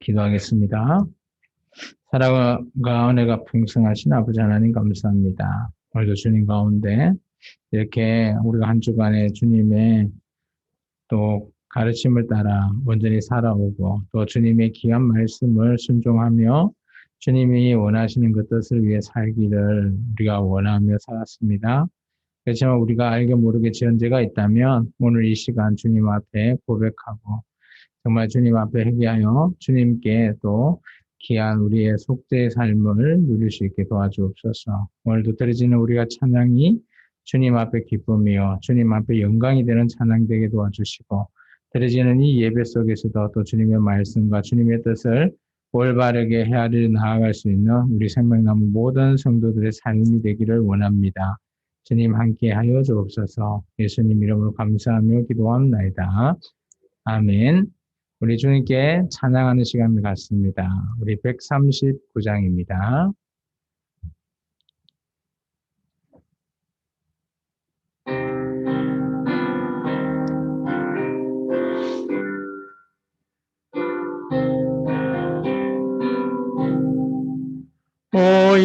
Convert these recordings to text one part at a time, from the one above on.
기도하겠습니다. 사랑과 은혜가 풍성하신 아버지 하나님 감사합니다. 오늘도 주님 가운데 이렇게 우리가 한 주간에 주님의 또 가르침을 따라 온전히 살아오고 또 주님의 귀한 말씀을 순종하며 주님이 원하시는 그 뜻을 위해 살기를 우리가 원하며 살았습니다. 그렇지만 우리가 알게 모르게 지은 죄가 있다면 오늘 이 시간 주님 앞에 고백하고 정말 주님 앞에 회개하여 주님께 또 귀한 우리의 속죄의 삶을 누릴 수 있게 도와주옵소서. 오늘도 드려지는 우리가 찬양이 주님 앞에 기쁨이요 주님 앞에 영광이 되는 찬양 되게 도와주시고 드려지는 이 예배 속에서도 또 주님의 말씀과 주님의 뜻을 올바르게 헤아려 나아갈 수 있는 우리 생명나무 모든 성도들의 삶이 되기를 원합니다. 주님 함께하여 주옵소서. 예수님 이름으로 감사하며 기도합나이다. 아멘. 우리 주님께 찬양하는 시간을 갖습니다. 우리 139장입니다. 오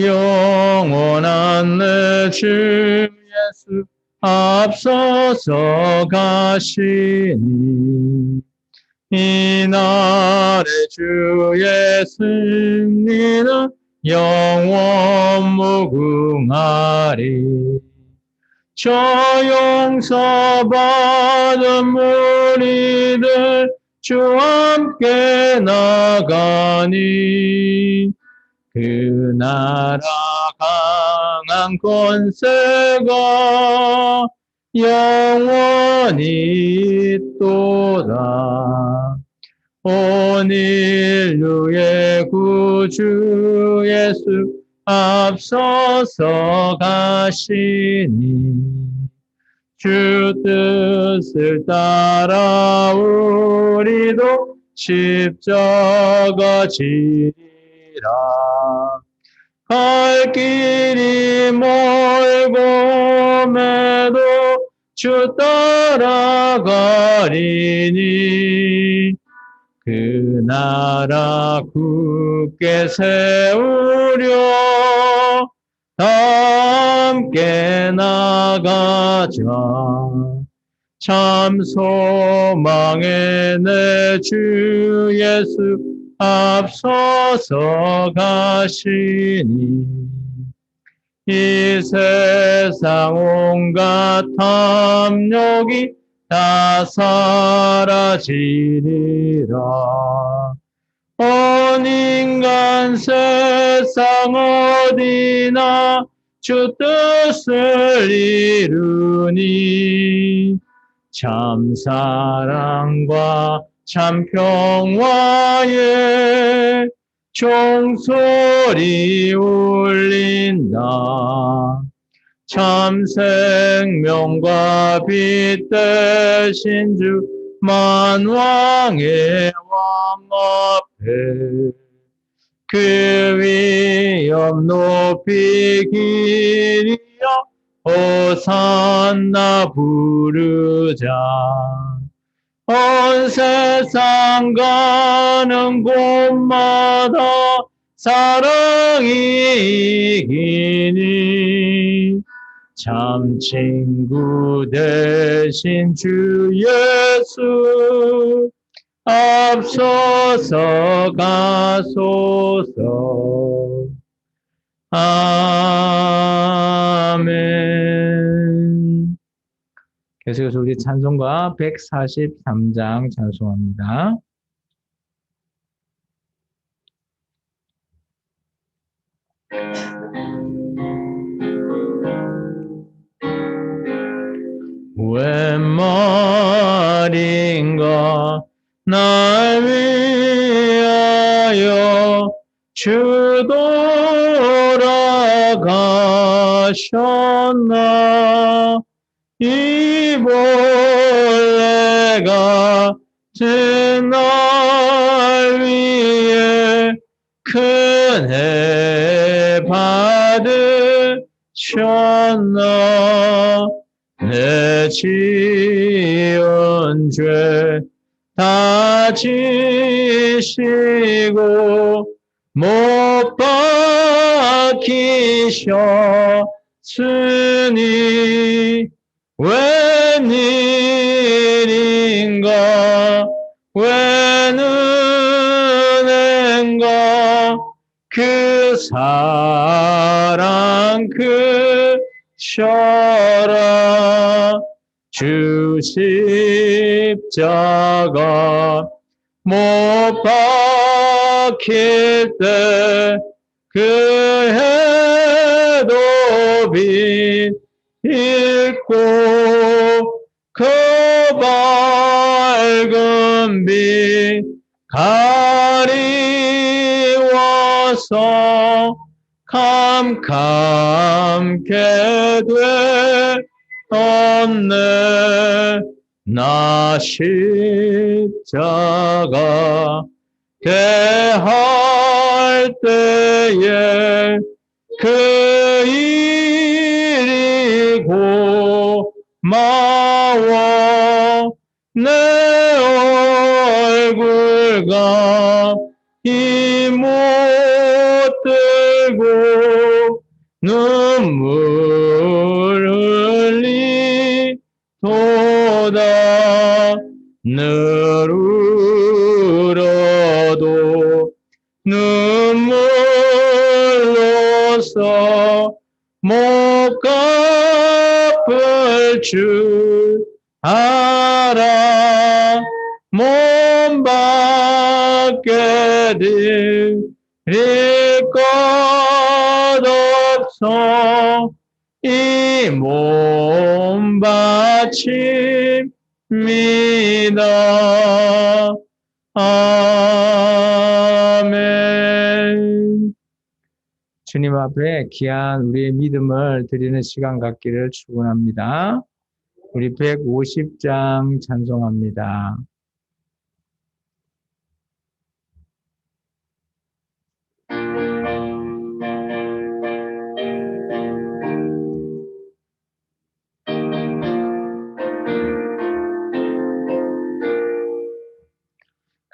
영원한 내 주 예수 앞서서 가시니 이날의 주의 승리는 영원 무궁하리. 저 용서받은 무리들 주 함께 나가니 그 나라 강한 권세가 영원히 있도다. 온 인류의 구주 예수 앞서서 가시니 주 뜻을 따라 우리도 십자가 지리라. 갈 길이 멀고 매도 주 따라가리니 그 나라 굳게 세우려 함께 나가자. 참 소망의 내 주 예수 앞서서 가시니 이 세상 온갖 탐욕이 다 사라지리라. 온 인간 세상 어디나 주 뜻을 이루니 참 사랑과 참 평화에 종소리 울린다. 참 생명과 빛 되신 주 만왕의 왕 앞에 그 위엄 높이 기리어 호산나 부르자. 온 세상 가는 곳마다 사랑이 이기니 참 친구 되신 주 예수 앞서서 가소서. 아멘. 계속해서 우리 찬송가 143장 찬송합니다. 웬 말인가 날 위하여 주 돌아가셨나. 이 벌레가 날 위해 큰 해 받으셨나. 내 지은 죄 다 지시고 주시고 못 박히셨으니 웬일인가 웬은혜인가 그 사랑 크셔라 주 십자가 못 박힐 때 그 해도 빛 읽고 그 밝은 빛 가리워서 캄캄케 되었네 나 십자가 대할 때에 그 일이 고마워 내 얼굴과 이 못 들고 눈물 흘리도다 늘 울어도 눈물로서 못 갚을 줄 알아 몸 밖에 드릴 것 없어 이 몸 바칩니다. 아멘. 주님 앞에 귀한 우리의 믿음을 드리는 시간 갖기를 축원합니다. 우리 150장 찬송합니다.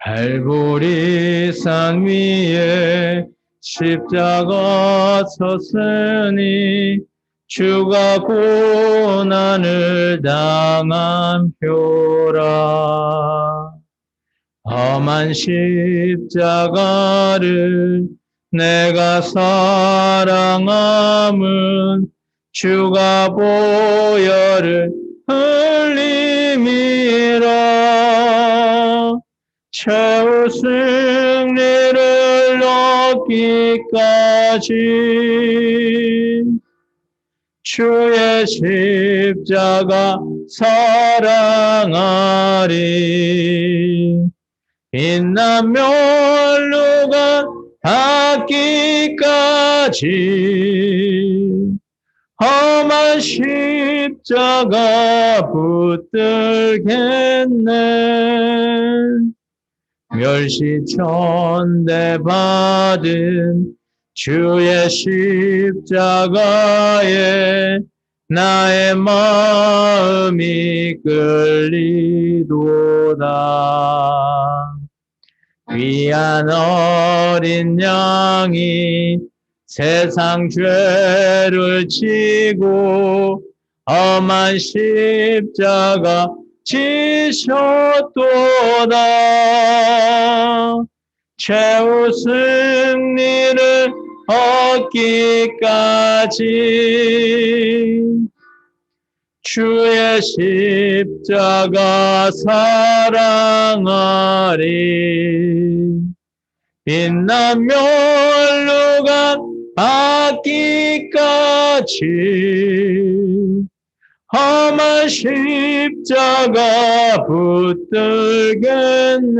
갈보리 산 위에 십자가 섰으니 주가 고난을 당한 표라 험한 십자가를 내가 사랑함은 주가 보혈을 흘림이라 최후 승리를 얻기까지 주의 십자가 사랑하리 빛난 멸류관 닿기까지 험한 십자가 붙들겠네 멸시천대 받은 주의 십자가에 나의 마음이 끌리도다 귀한 어린 양이 세상 죄를 지고 험한 십자가 지셨도다 최후 승리를 얻기까지 주의 십자가 사랑하리 빛난 멸류관 받기까지 험한 십자가 붙들겠네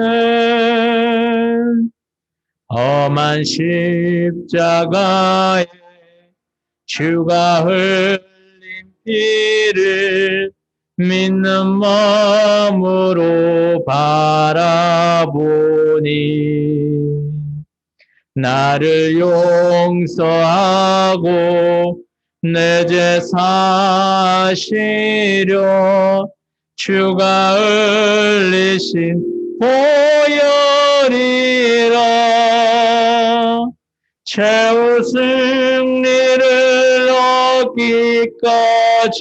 험한 십자가에 주가 흘린 피를 믿는 마음으로 바라보니 나를 용서하고 내 죄 사시려 주가 흘리신 보혈이 최후 승리를 얻기까지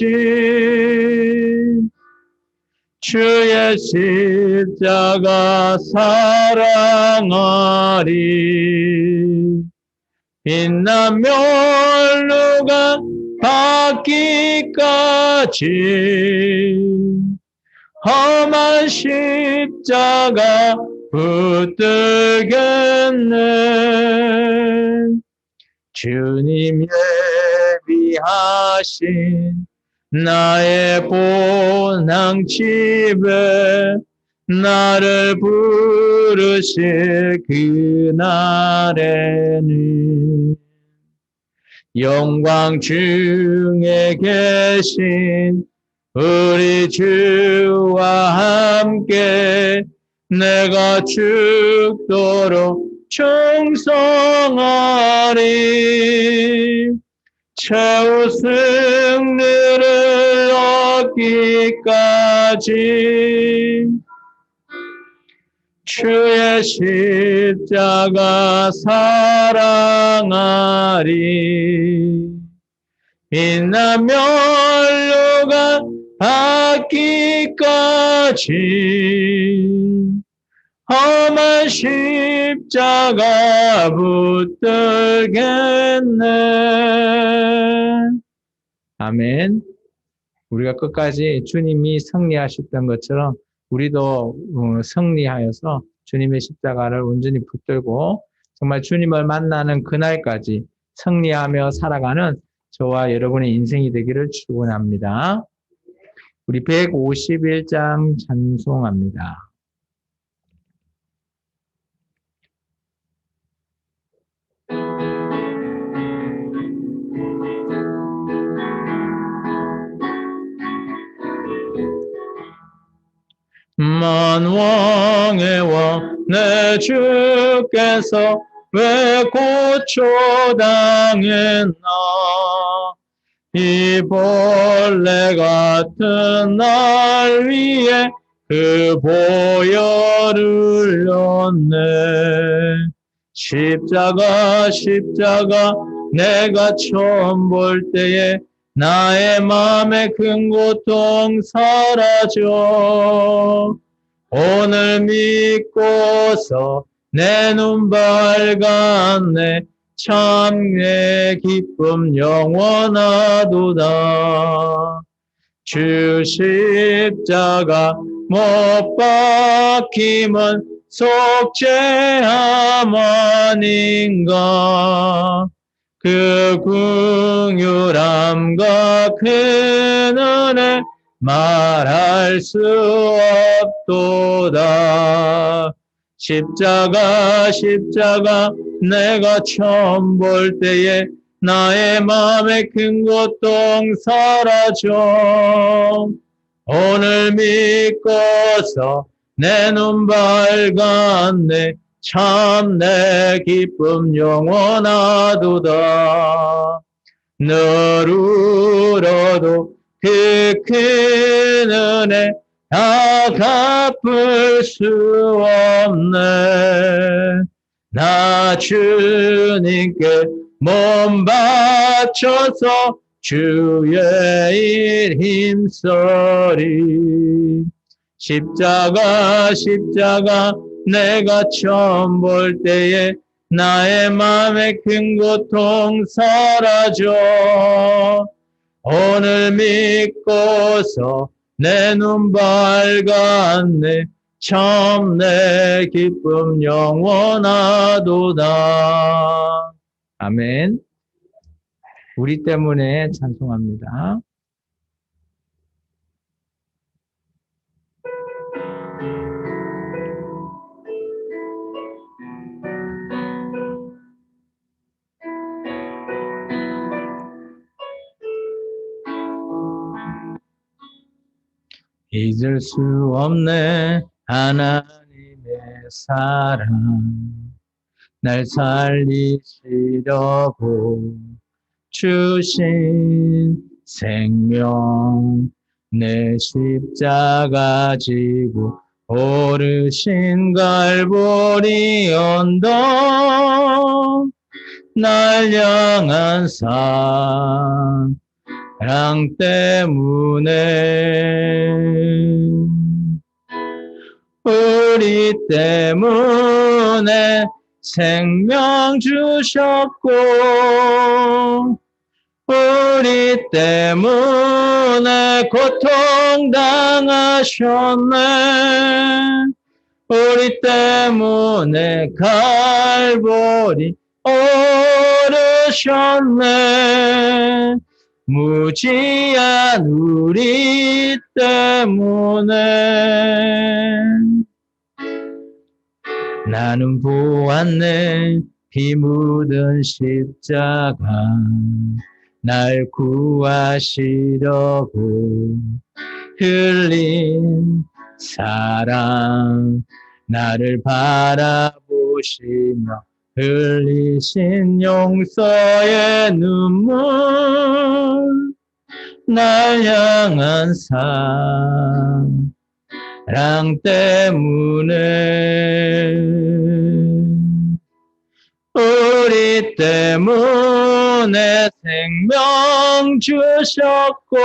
주의 십자가 사랑하리. 빛난 멸류관 받기까지 험한 십자가 붙들겠네. 주님 예비하신 나의 본향집에 나를 부르실 그날에는 영광 중에 계신 우리 주와 함께 내가 죽도록 충성하리. 최후 승리를 얻기까지 주의 십자가 사랑하리. 빛난 멸류관 받기까지 험한 십자가 붙들겠네. 아멘. 우리가 끝까지 주님이 승리하셨던 것처럼 우리도 승리하여서 주님의 십자가를 온전히 붙들고 정말 주님을 만나는 그날까지 승리하며 살아가는 저와 여러분의 인생이 되기를 축원합니다. 우리 151장 찬송합니다. 만왕의 왕 내 주께서 왜 고초당했나. 이 벌레 같은 날 위에 그 보혈을 흘렸네. 십자가 내가 처음 볼 때에 나의 마음의 큰 고통 사라져. 오늘 믿고서 내 눈 밝았네. 참 내 기쁨 영원하도다. 주 십자가 못 박힘은 속죄함 아닌가. 그 긍휼함과 큰 은혜 말할 수 없도다. 십자가 내가 처음 볼 때에 나의 마음의 큰 고통 사라져. 오늘 믿고서 내 눈 밝았네. 참 내 기쁨 영원하도다. 늘 울어도 그 큰 은혜 다 갚을 수 없네. 나 주님께 몸 바쳐서 주의 일 힘쓰리. 십자가 내가 처음 볼 때에 나의 마음의 큰 고통 사라져. 오늘 믿고서 내 눈 밝았네. 참 내 기쁨 영원하도다. 아멘. 우리 때문에 찬송합니다. 잊을 수 없네 하나님의 사랑. 날 살리시려고 주신 생명. 내 십자가 지고 오르신 갈보리 언덕. 날 향한 사랑 때문에 우리 때문에 생명 주셨고 우리 때문에 고통 당하셨네. 우리 때문에 갈보리 오르셨네. 무지한 우리 때문에 나는 보았네. 피 묻은 십자가 날 구하시려고 흘린 사랑 나를 바라보시며 흘리신 용서의 눈물 날 향한 사랑 때문에 우리 때문에 생명 주셨고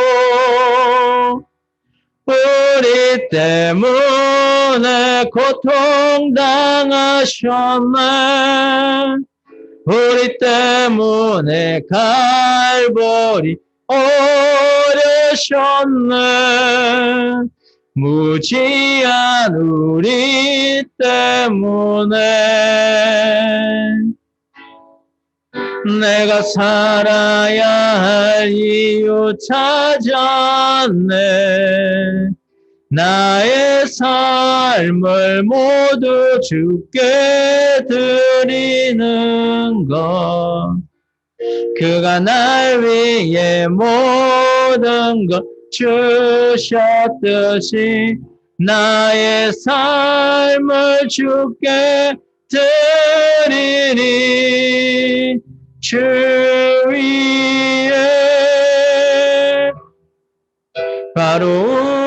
우리 때문에 고통 당하셨네. 우리 때문에 갈보리 오르셨네. 무지한 우리 때문에 내가 살아야 할 이유 찾았네. 나의 삶을 모두 주께 드리는 것 그가 날 위해 모든 것 주셨듯이 나의 삶을 주께 드리니 주 위에 바로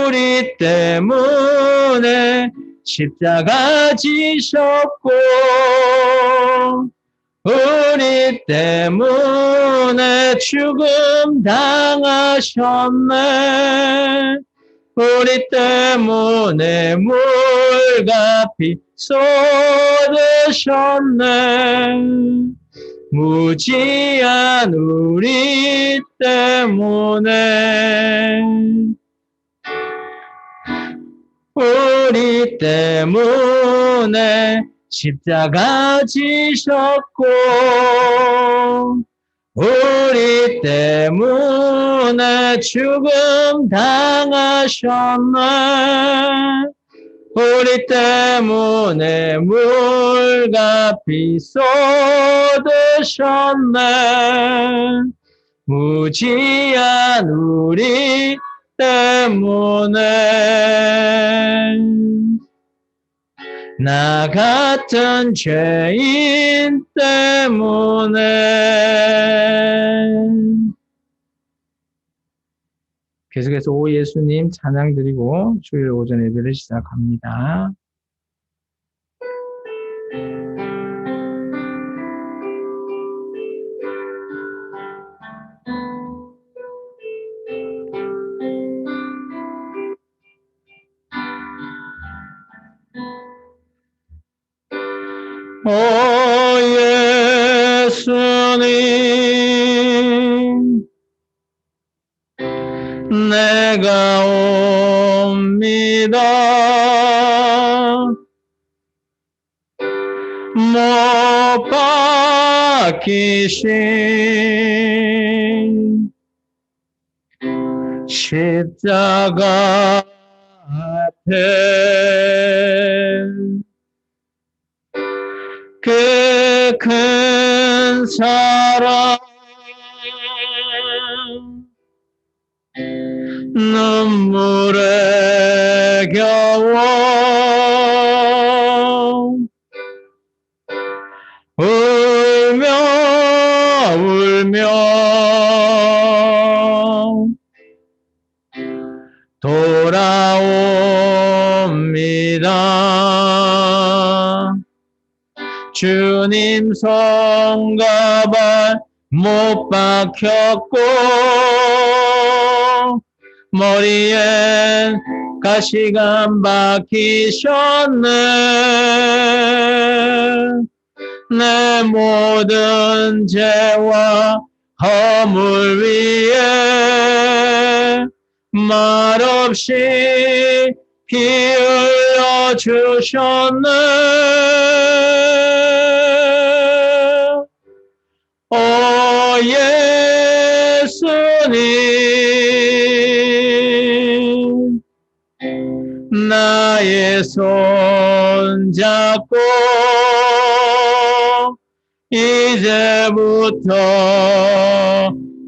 우리 때문에 십자가 지셨고 우리 때문에 죽음 당하셨네. 우리 때문에 물과 피 쏟으셨네. 무지한 우리 때문에 우리 때문에 십자가 지셨고 우리 때문에 죽음 당하셨네. 우리 때문에 물과 피 쏟으셨네. 무지한 우리 때문에 나 같은 죄인 때문에 계속해서 오 예수님 찬양 드리고 주일 오전 예배를 시작합니다. 오 예수님 내가 옵니다. 못 박히신 십자가 앞에 그 큰 사랑 눈물에 겨워 울며 돌아옵니다. 주님 손과 발 못 박혔고 머리엔 가시관 박히셨네. 내 모든 죄와 허물 위에 말없이 피 흘려 주셨네. 오 예수님 나의 손 잡고 이제부터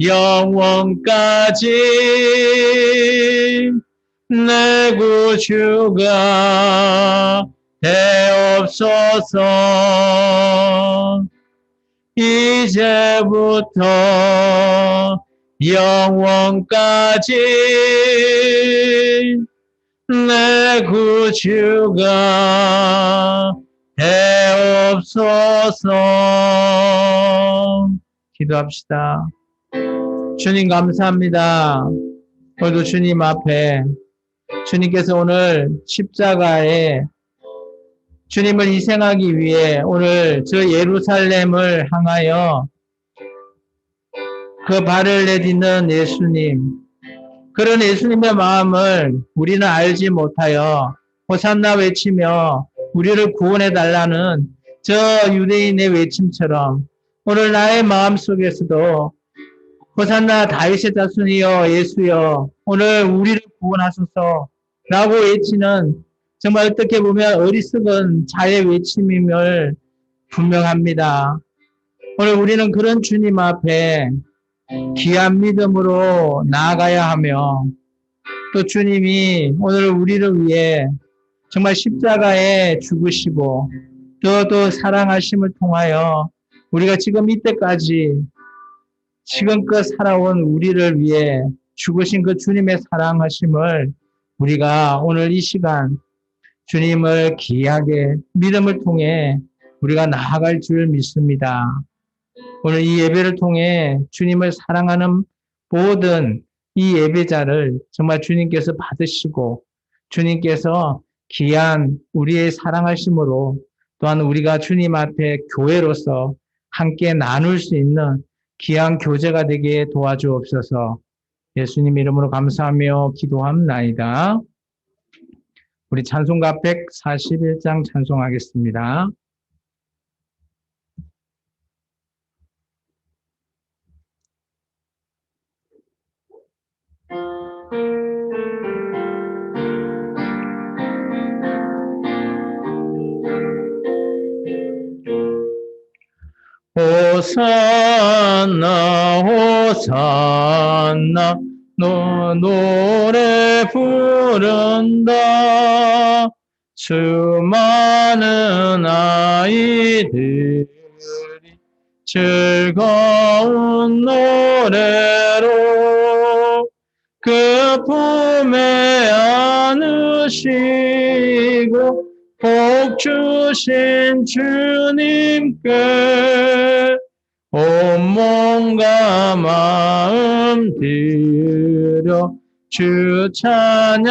영원까지 내 구주가 되옵소서. 이제부터 영원까지 내 구주가 되옵소서. 기도합시다. 주님 감사합니다. 오늘도 주님 앞에 주님께서 오늘 십자가에 주님을 희생하기 위해 오늘 저 예루살렘을 향하여 그 발을 내딛는 예수님, 그런 예수님의 마음을 우리는 알지 못하여 호산나 외치며 우리를 구원해 달라는 저 유대인의 외침처럼 오늘 나의 마음 속에서도 호산나 다윗의 자손이여 예수여 오늘 우리를 구원하소서 라고 외치는 정말 어떻게 보면 어리석은 자의 외침임을 분명합니다. 오늘 우리는 그런 주님 앞에 귀한 믿음으로 나아가야 하며 또 주님이 오늘 우리를 위해 정말 십자가에 죽으시고 또 사랑하심을 통하여 우리가 지금 이때까지 지금껏 살아온 우리를 위해 죽으신 그 주님의 사랑하심을 우리가 오늘 이 시간 주님을 귀하게 믿음을 통해 우리가 나아갈 줄 믿습니다. 오늘 이 예배를 통해 주님을 사랑하는 모든 이 예배자를 정말 주님께서 받으시고 주님께서 귀한 우리의 사랑하심으로 또한 우리가 주님 앞에 교회로서 함께 나눌 수 있는 귀한 교제가 되게 도와주옵소서. 예수님 이름으로 감사하며 기도합나이다. 우리 찬송가 141장 찬송하겠습니다. 호산나 호산나 노래 부른다. 수많은 아이들이 즐거운 노래로 그 품에 안으시고 복 주신 주님께 온 몸과 마음 들여 주 찬양합니다.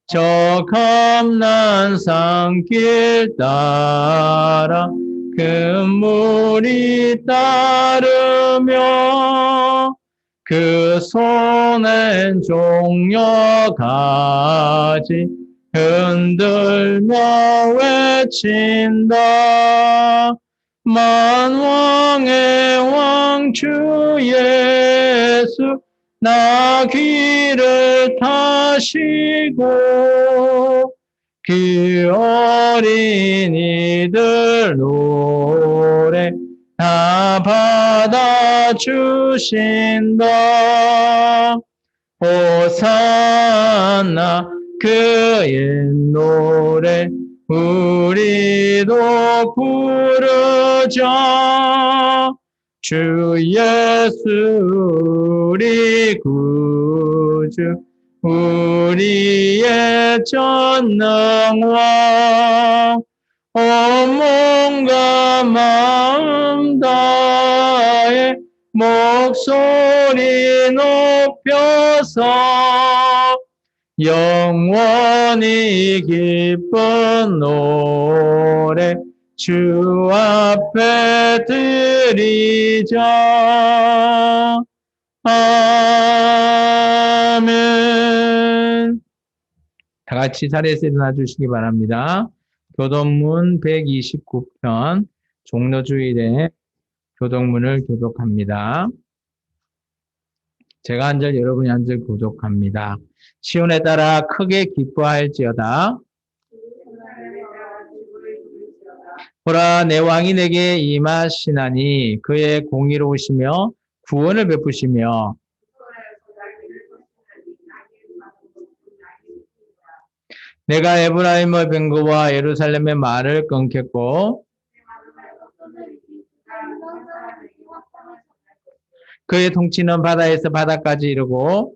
저 감난산 길 따라 그 물이 따르며 그 손엔 종려가지 흔들며 외친다. 만왕의 왕주 예수 나 귀를 타시고 그 어린이들 노래 다 받아주신다. 호산나 그 옛 노래 우리도 부르자. 주 예수 우리 구주 우리의 전능왕 온 몸과 마음 다해 목소리 높여서 영원히 기쁜 노래 주 앞에 드리자. 아멘. 다 같이 자리에서 일어나 주시기 바랍니다. 교동문 129편 종로주일에 교동문을 교독합니다. 제가 한 절, 여러분이 한 절 교독합니다. 시온에 따라 크게 기뻐할지어다. 보라, 내 왕이 내게 임하시나니 그의 공의로우시며 구원을 베푸시며 내가 에브라임의 병거와 예루살렘의 말을 끊겠고 그의 통치는 바다에서 바다까지 이르고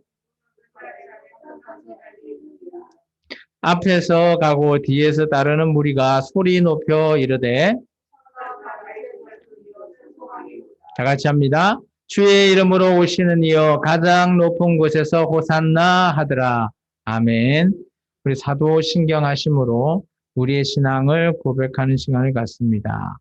앞에서 가고 뒤에서 따르는 무리가 소리 높여 이르되 다 같이 합니다. 주의 이름으로 오시는 이여 가장 높은 곳에서 호산나 하더라. 아멘. 우리 사도 신경하심으로 우리의 신앙을 고백하는 시간을 갖습니다.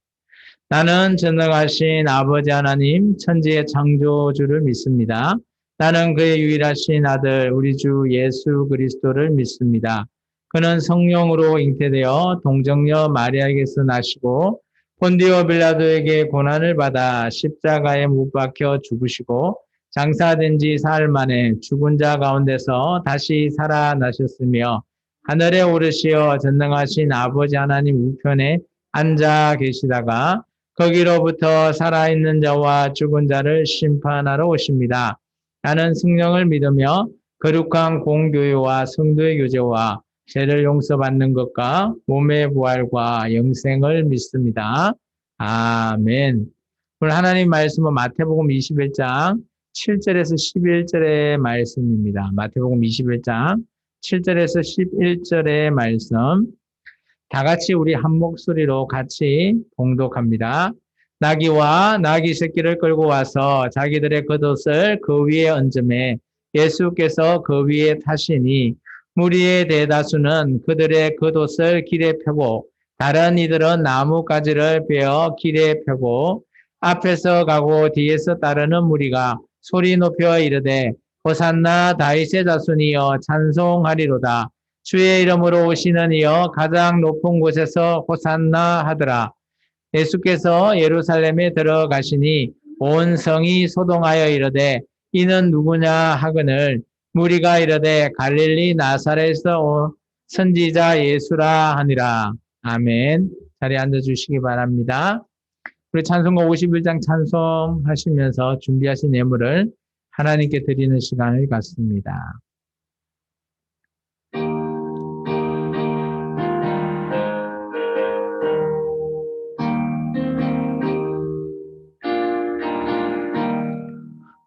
나는 전능하신 아버지 하나님 천지의 창조주를 믿습니다. 나는 그의 유일하신 아들 우리 주 예수 그리스도를 믿습니다. 그는 성령으로 잉태되어 동정녀 마리아에게서 나시고 본디오 빌라도에게 고난을 받아 십자가에 못 박혀 죽으시고 장사된 지 사흘 만에 죽은 자 가운데서 다시 살아나셨으며 하늘에 오르시어 전능하신 아버지 하나님 우편에 앉아 계시다가 거기로부터 살아있는 자와 죽은 자를 심판하러 오십니다. 나는 성령을 믿으며 거룩한 공교회와 성도의 교제와 죄를 용서받는 것과 몸의 부활과 영생을 믿습니다. 아멘. 오늘 하나님 말씀은 마태복음 21장 7절에서 11절의 말씀입니다. 마태복음 21장 7절에서 11절의 말씀. 다 같이 우리 한 목소리로 같이 봉독합니다. 나귀와 나귀 새끼를 끌고 와서 자기들의 겉옷을 그 위에 얹음에 예수께서 그 위에 타시니 무리의 대다수는 그들의 겉옷을 길에 펴고 다른 이들은 나뭇가지를 베어 길에 펴고 앞에서 가고 뒤에서 따르는 무리가 소리 높여 이르되 호산나 다윗의 자손이여 찬송하리로다. 주의 이름으로 오시는 이여 가장 높은 곳에서 호산나 하더라. 예수께서 예루살렘에 들어가시니 온 성이 소동하여 이르되 이는 누구냐 하거늘 무리가 이르되 갈릴리 나사렛에서 온 선지자 예수라 하니라. 아멘. 자리에 앉아주시기 바랍니다. 우리 찬송가 51장 찬송하시면서 준비하신 예물을 하나님께 드리는 시간을 갖습니다.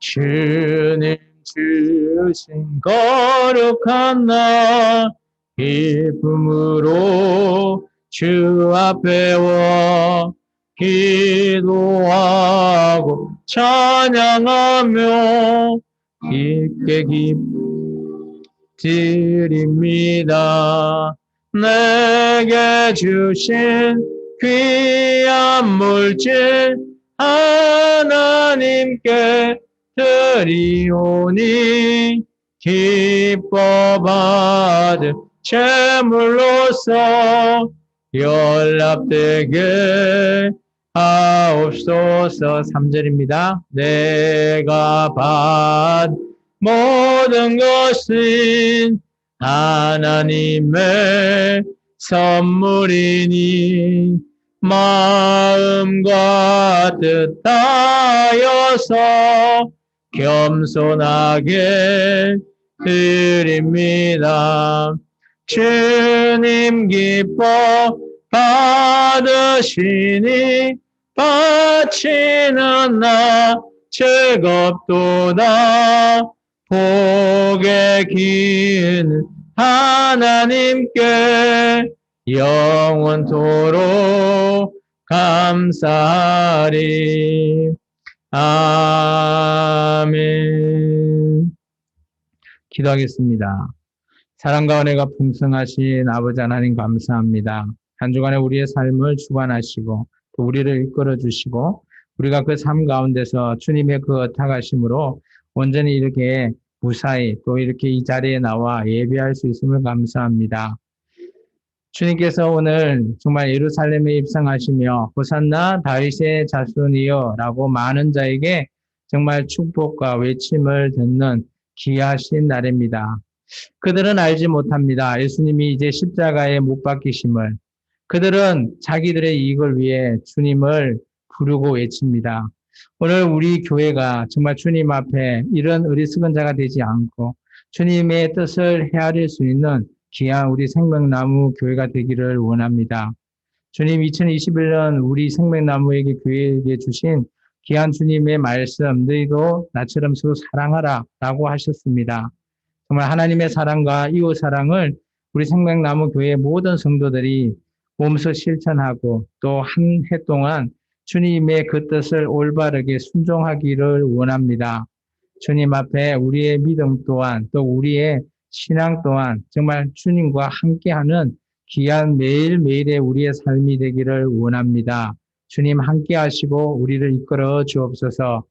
주님 주신 거룩한 날 기쁨으로 주 앞에 와 기도하고 찬양하며 깊게 드립니다. 내게 주신 귀한 물질 하나님께 드리오니 기뻐 받은 제물로서 연락되게 하옵소서. 3절입니다. 내가 받은 모든 것은 하나님의 선물이니 마음과 뜻 다하여서 겸손하게 드립니다. 주님 기뻐 받으시니 바치는 나 즐겁도다. 복의 긴 하나님께 영원토록 감사하리. 아멘. 기도하겠습니다. 사랑과 은혜가 풍성하신 아버지 하나님 감사합니다. 한 주간에 우리의 삶을 주관하시고 또 우리를 이끌어 주시고 우리가 그 삶 가운데서 주님의 그 어탁하심으로 온전히 이렇게 무사히 또 이렇게 이 자리에 나와 예배할 수 있음을 감사합니다. 주님께서 오늘 정말 예루살렘에 입성하시며 호산나 다윗의 자손이여 라고 많은 자에게 정말 축복과 외침을 듣는 귀하신 날입니다. 그들은 알지 못합니다. 예수님이 이제 십자가에 못 박히심을. 그들은 자기들의 이익을 위해 주님을 부르고 외칩니다. 오늘 우리 교회가 정말 주님 앞에 이런 어리석은 자가 되지 않고 주님의 뜻을 헤아릴 수 있는 귀한 우리 생명나무 교회가 되기를 원합니다. 주님 2021년 우리 생명나무에게 교회에게 주신 귀한 주님의 말씀, 너희도 나처럼 서로 사랑하라 라고 하셨습니다. 정말 하나님의 사랑과 이웃 사랑을 우리 생명나무 교회 모든 성도들이 몸소 실천하고 또 한 해 동안 주님의 그 뜻을 올바르게 순종하기를 원합니다. 주님 앞에 우리의 믿음 또한 또 우리의 신앙 또한 정말 주님과 함께하는 귀한 매일매일의 우리의 삶이 되기를 원합니다. 주님 함께 하시고 우리를 이끌어 주옵소서.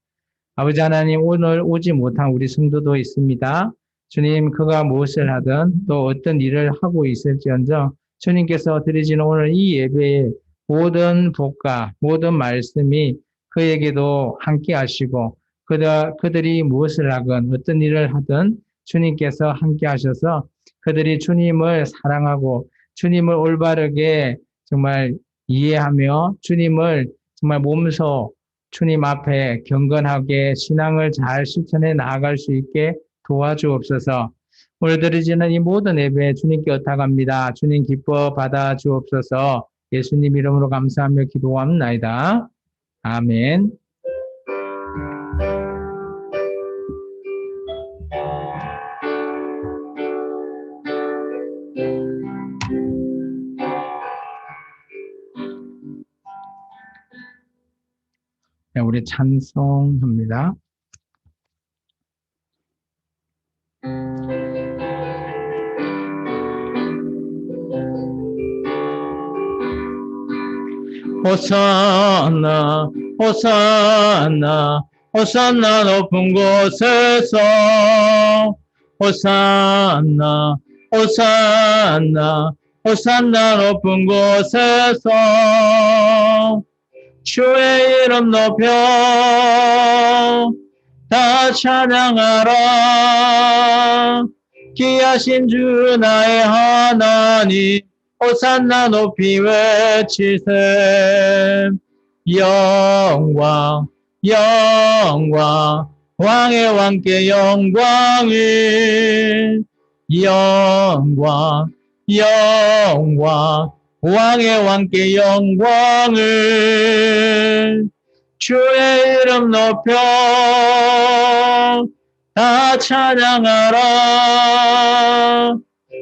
아버지 하나님, 오늘 오지 못한 우리 성도도 있습니다. 주님, 그가 무엇을 하든 또 어떤 일을 하고 있을지언정 주님께서 드리시는 오늘 이 예배의 모든 복과 모든 말씀이 그에게도 함께 하시고 그들이 무엇을 하건 어떤 일을 하든 주님께서 함께 하셔서 그들이 주님을 사랑하고 주님을 올바르게 정말 이해하며 주님을 정말 몸소 주님 앞에 경건하게 신앙을 잘 실천해 나아갈 수 있게 도와주옵소서. 오늘 드리지는 이 모든 예배 주님께 의탁합니다. 주님 기뻐 받아 주옵소서. 예수님 이름으로 감사하며 기도합나이다. 아멘. 네, 우리 찬송합니다. 호산나 호산나 호산나 높은 곳에서 호산나 호산나 호산나 높은 곳에서 주의 이름 높여 다 찬양하라. 귀하신 주 나의 하나님 호산나 높이 외치세. 영광 영광 왕의 왕께 영광을. 영광 영광 왕의 왕께 영광을. 주의 이름 높여 다 찬양하라.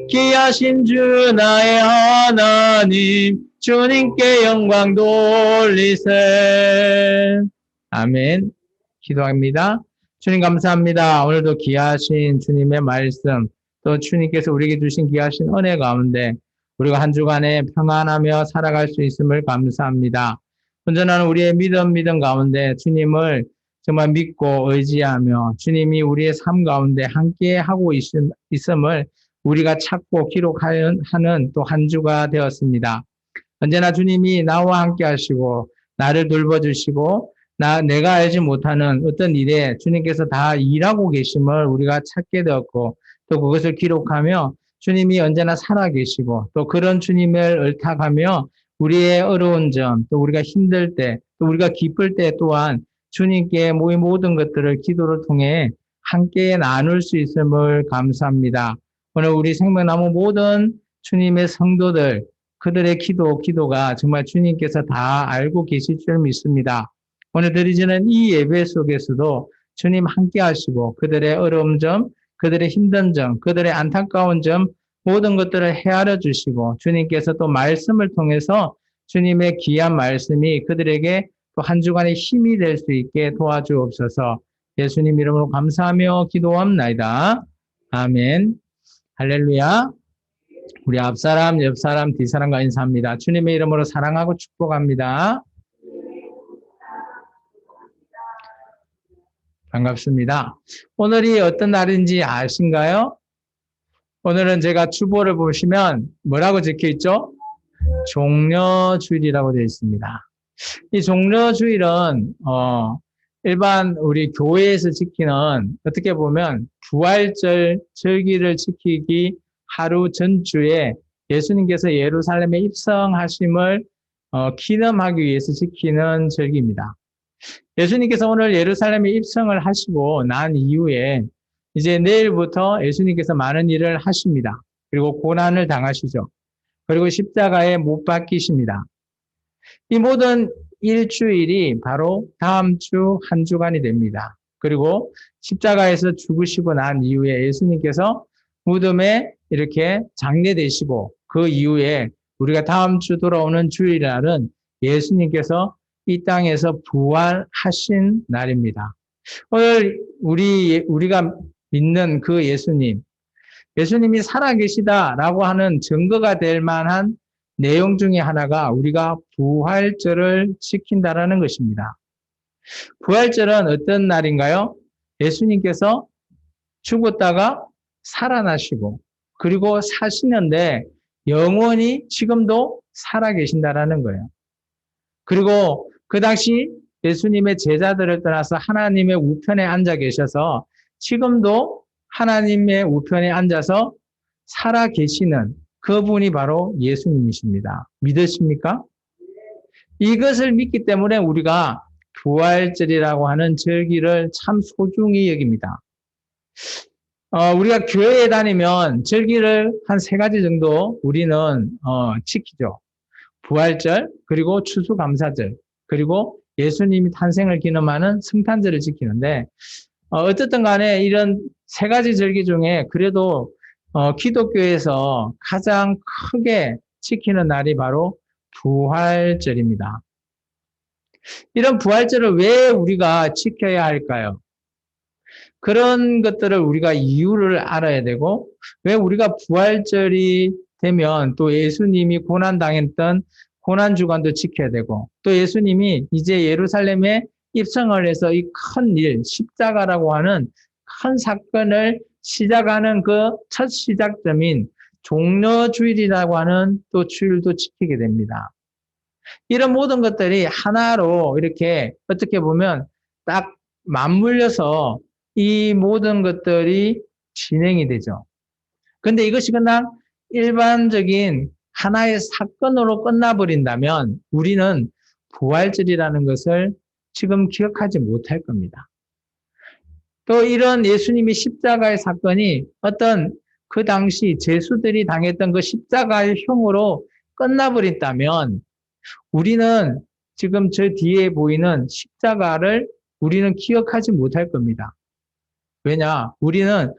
귀하신 주 나의 하나님 주님께 영광 돌리세. 아멘. 기도합니다. 주님 감사합니다. 오늘도 귀하신 주님의 말씀 또 주님께서 우리에게 주신 귀하신 은혜 가운데 우리가 한 주간에 평안하며 살아갈 수 있음을 감사합니다. 온전한 우리의 믿음 가운데 주님을 정말 믿고 의지하며 주님이 우리의 삶 가운데 함께 하고 있음을 우리가 찾고 기록하는 또 한 주가 되었습니다. 언제나 주님이 나와 함께 하시고 나를 돌봐주시고 내가 알지 못하는 어떤 일에 주님께서 다 일하고 계심을 우리가 찾게 되었고 또 그것을 기록하며 주님이 언제나 살아계시고 또 그런 주님을 의탁하며 우리의 어려운 점 또 우리가 힘들 때 또 우리가 기쁠 때 또한 주님께 모든 것들을 기도를 통해 함께 나눌 수 있음을 감사합니다. 오늘 우리 생명나무 모든 주님의 성도들 그들의 기도가 정말 주님께서 다 알고 계실 줄 믿습니다. 오늘 드리지는 이 예배 속에서도 주님 함께 하시고 그들의 어려운 점, 그들의 힘든 점, 그들의 안타까운 점 모든 것들을 헤아려 주시고 주님께서 또 말씀을 통해서 주님의 귀한 말씀이 그들에게 또 한 주간의 힘이 될 수 있게 도와주옵소서. 예수님 이름으로 감사하며 기도합나이다. 아멘. 할렐루야. 우리 앞사람, 옆사람, 뒷사람과 인사합니다. 주님의 이름으로 사랑하고 축복합니다. 반갑습니다. 오늘이 어떤 날인지 아신가요? 오늘은 제가 주보를 보시면 뭐라고 적혀 있죠? 종려주일이라고 되어 있습니다. 이 종려주일은 일반 우리 교회에서 지키는 어떻게 보면 부활절 절기를 지키기 하루 전주에 예수님께서 예루살렘에 입성하심을 기념하기 위해서 지키는 절기입니다. 예수님께서 오늘 예루살렘에 입성을 하시고 난 이후에 이제 내일부터 예수님께서 많은 일을 하십니다. 그리고 고난을 당하시죠. 그리고 십자가에 못 박히십니다. 이 모든 일주일이 바로 다음 주 한 주간이 됩니다. 그리고 십자가에서 죽으시고 난 이후에 예수님께서 무덤에 이렇게 장례되시고 그 이후에 우리가 다음 주 돌아오는 주일날은 예수님께서 이 땅에서 부활하신 날입니다. 오늘 우리가 믿는 그 예수님이 살아계시다라고 하는 증거가 될 만한 내용 중에 하나가 우리가 부활절을 지킨다라는 것입니다. 부활절은 어떤 날인가요? 예수님께서 죽었다가 살아나시고 그리고 사시는데 영원히 지금도 살아계신다라는 거예요. 그리고 그 당시 예수님의 제자들을 떠나서 하나님의 우편에 앉아 계셔서 지금도 하나님의 우편에 앉아서 살아계시는 그분이 바로 예수님이십니다. 믿으십니까? 이것을 믿기 때문에 우리가 부활절이라고 하는 절기를 참 소중히 여깁니다. 우리가 교회에 다니면 절기를 한 3가지 정도 우리는 지키죠. 부활절, 그리고 추수감사절, 그리고 예수님이 탄생을 기념하는 성탄절을 지키는데 어쨌든 간에 이런 3가지 절기 중에 그래도 기독교에서 가장 크게 지키는 날이 바로 부활절입니다. 이런 부활절을 왜 우리가 지켜야 할까요? 그런 것들을 우리가 이유를 알아야 되고 왜 우리가 부활절이 되면 또 예수님이 고난당했던 고난주간도 지켜야 되고 또 예수님이 이제 예루살렘에 입성을 해서 이 큰 일, 십자가라고 하는 큰 사건을 시작하는 그 첫 시작점인 종려주일이라고 하는 또 주일도 지키게 됩니다. 이런 모든 것들이 하나로 이렇게 어떻게 보면 딱 맞물려서 이 모든 것들이 진행이 되죠. 근데 이것이 그냥 일반적인 하나의 사건으로 끝나버린다면 우리는 부활절이라는 것을 지금 기억하지 못할 겁니다. 또 이런 예수님이 십자가의 사건이 어떤 그 당시 제수들이 당했던 그 십자가의 흉으로 끝나버린다면 우리는 지금 저 뒤에 보이는 십자가를 우리는 기억하지 못할 겁니다. 왜냐? 우리는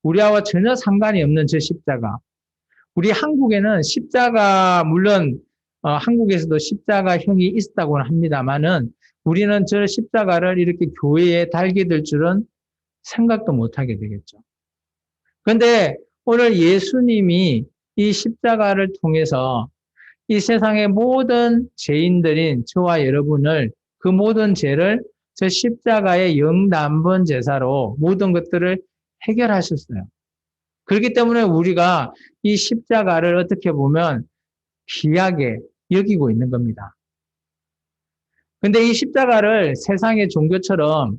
우리와 전혀 상관이 없는 저 십자가. 우리 한국에는 십자가, 물론 한국에서도 십자가형이 있었다고는 합니다만은 우리는 저 십자가를 이렇게 교회에 달게 될 줄은 생각도 못하게 되겠죠. 그런데 오늘 예수님이 이 십자가를 통해서 이 세상의 모든 죄인들인 저와 여러분을 그 모든 죄를 저 십자가의 영단번 제사로 모든 것들을 해결하셨어요. 그렇기 때문에 우리가 이 십자가를 어떻게 보면 귀하게 여기고 있는 겁니다. 근데 이 십자가를 세상의 종교처럼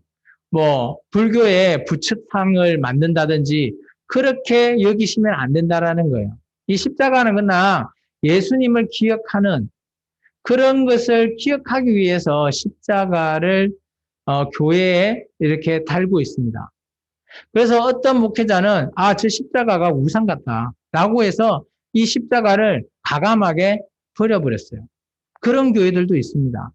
불교의 부처상을 만든다든지 그렇게 여기시면 안 된다라는 거예요. 이 십자가는 그냥 예수님을 기억하는 그런 것을 기억하기 위해서 십자가를 교회에 이렇게 달고 있습니다. 그래서 어떤 목회자는 저 십자가가 우상 같다 라고 해서 이 십자가를 과감하게 버려버렸어요. 그런 교회들도 있습니다.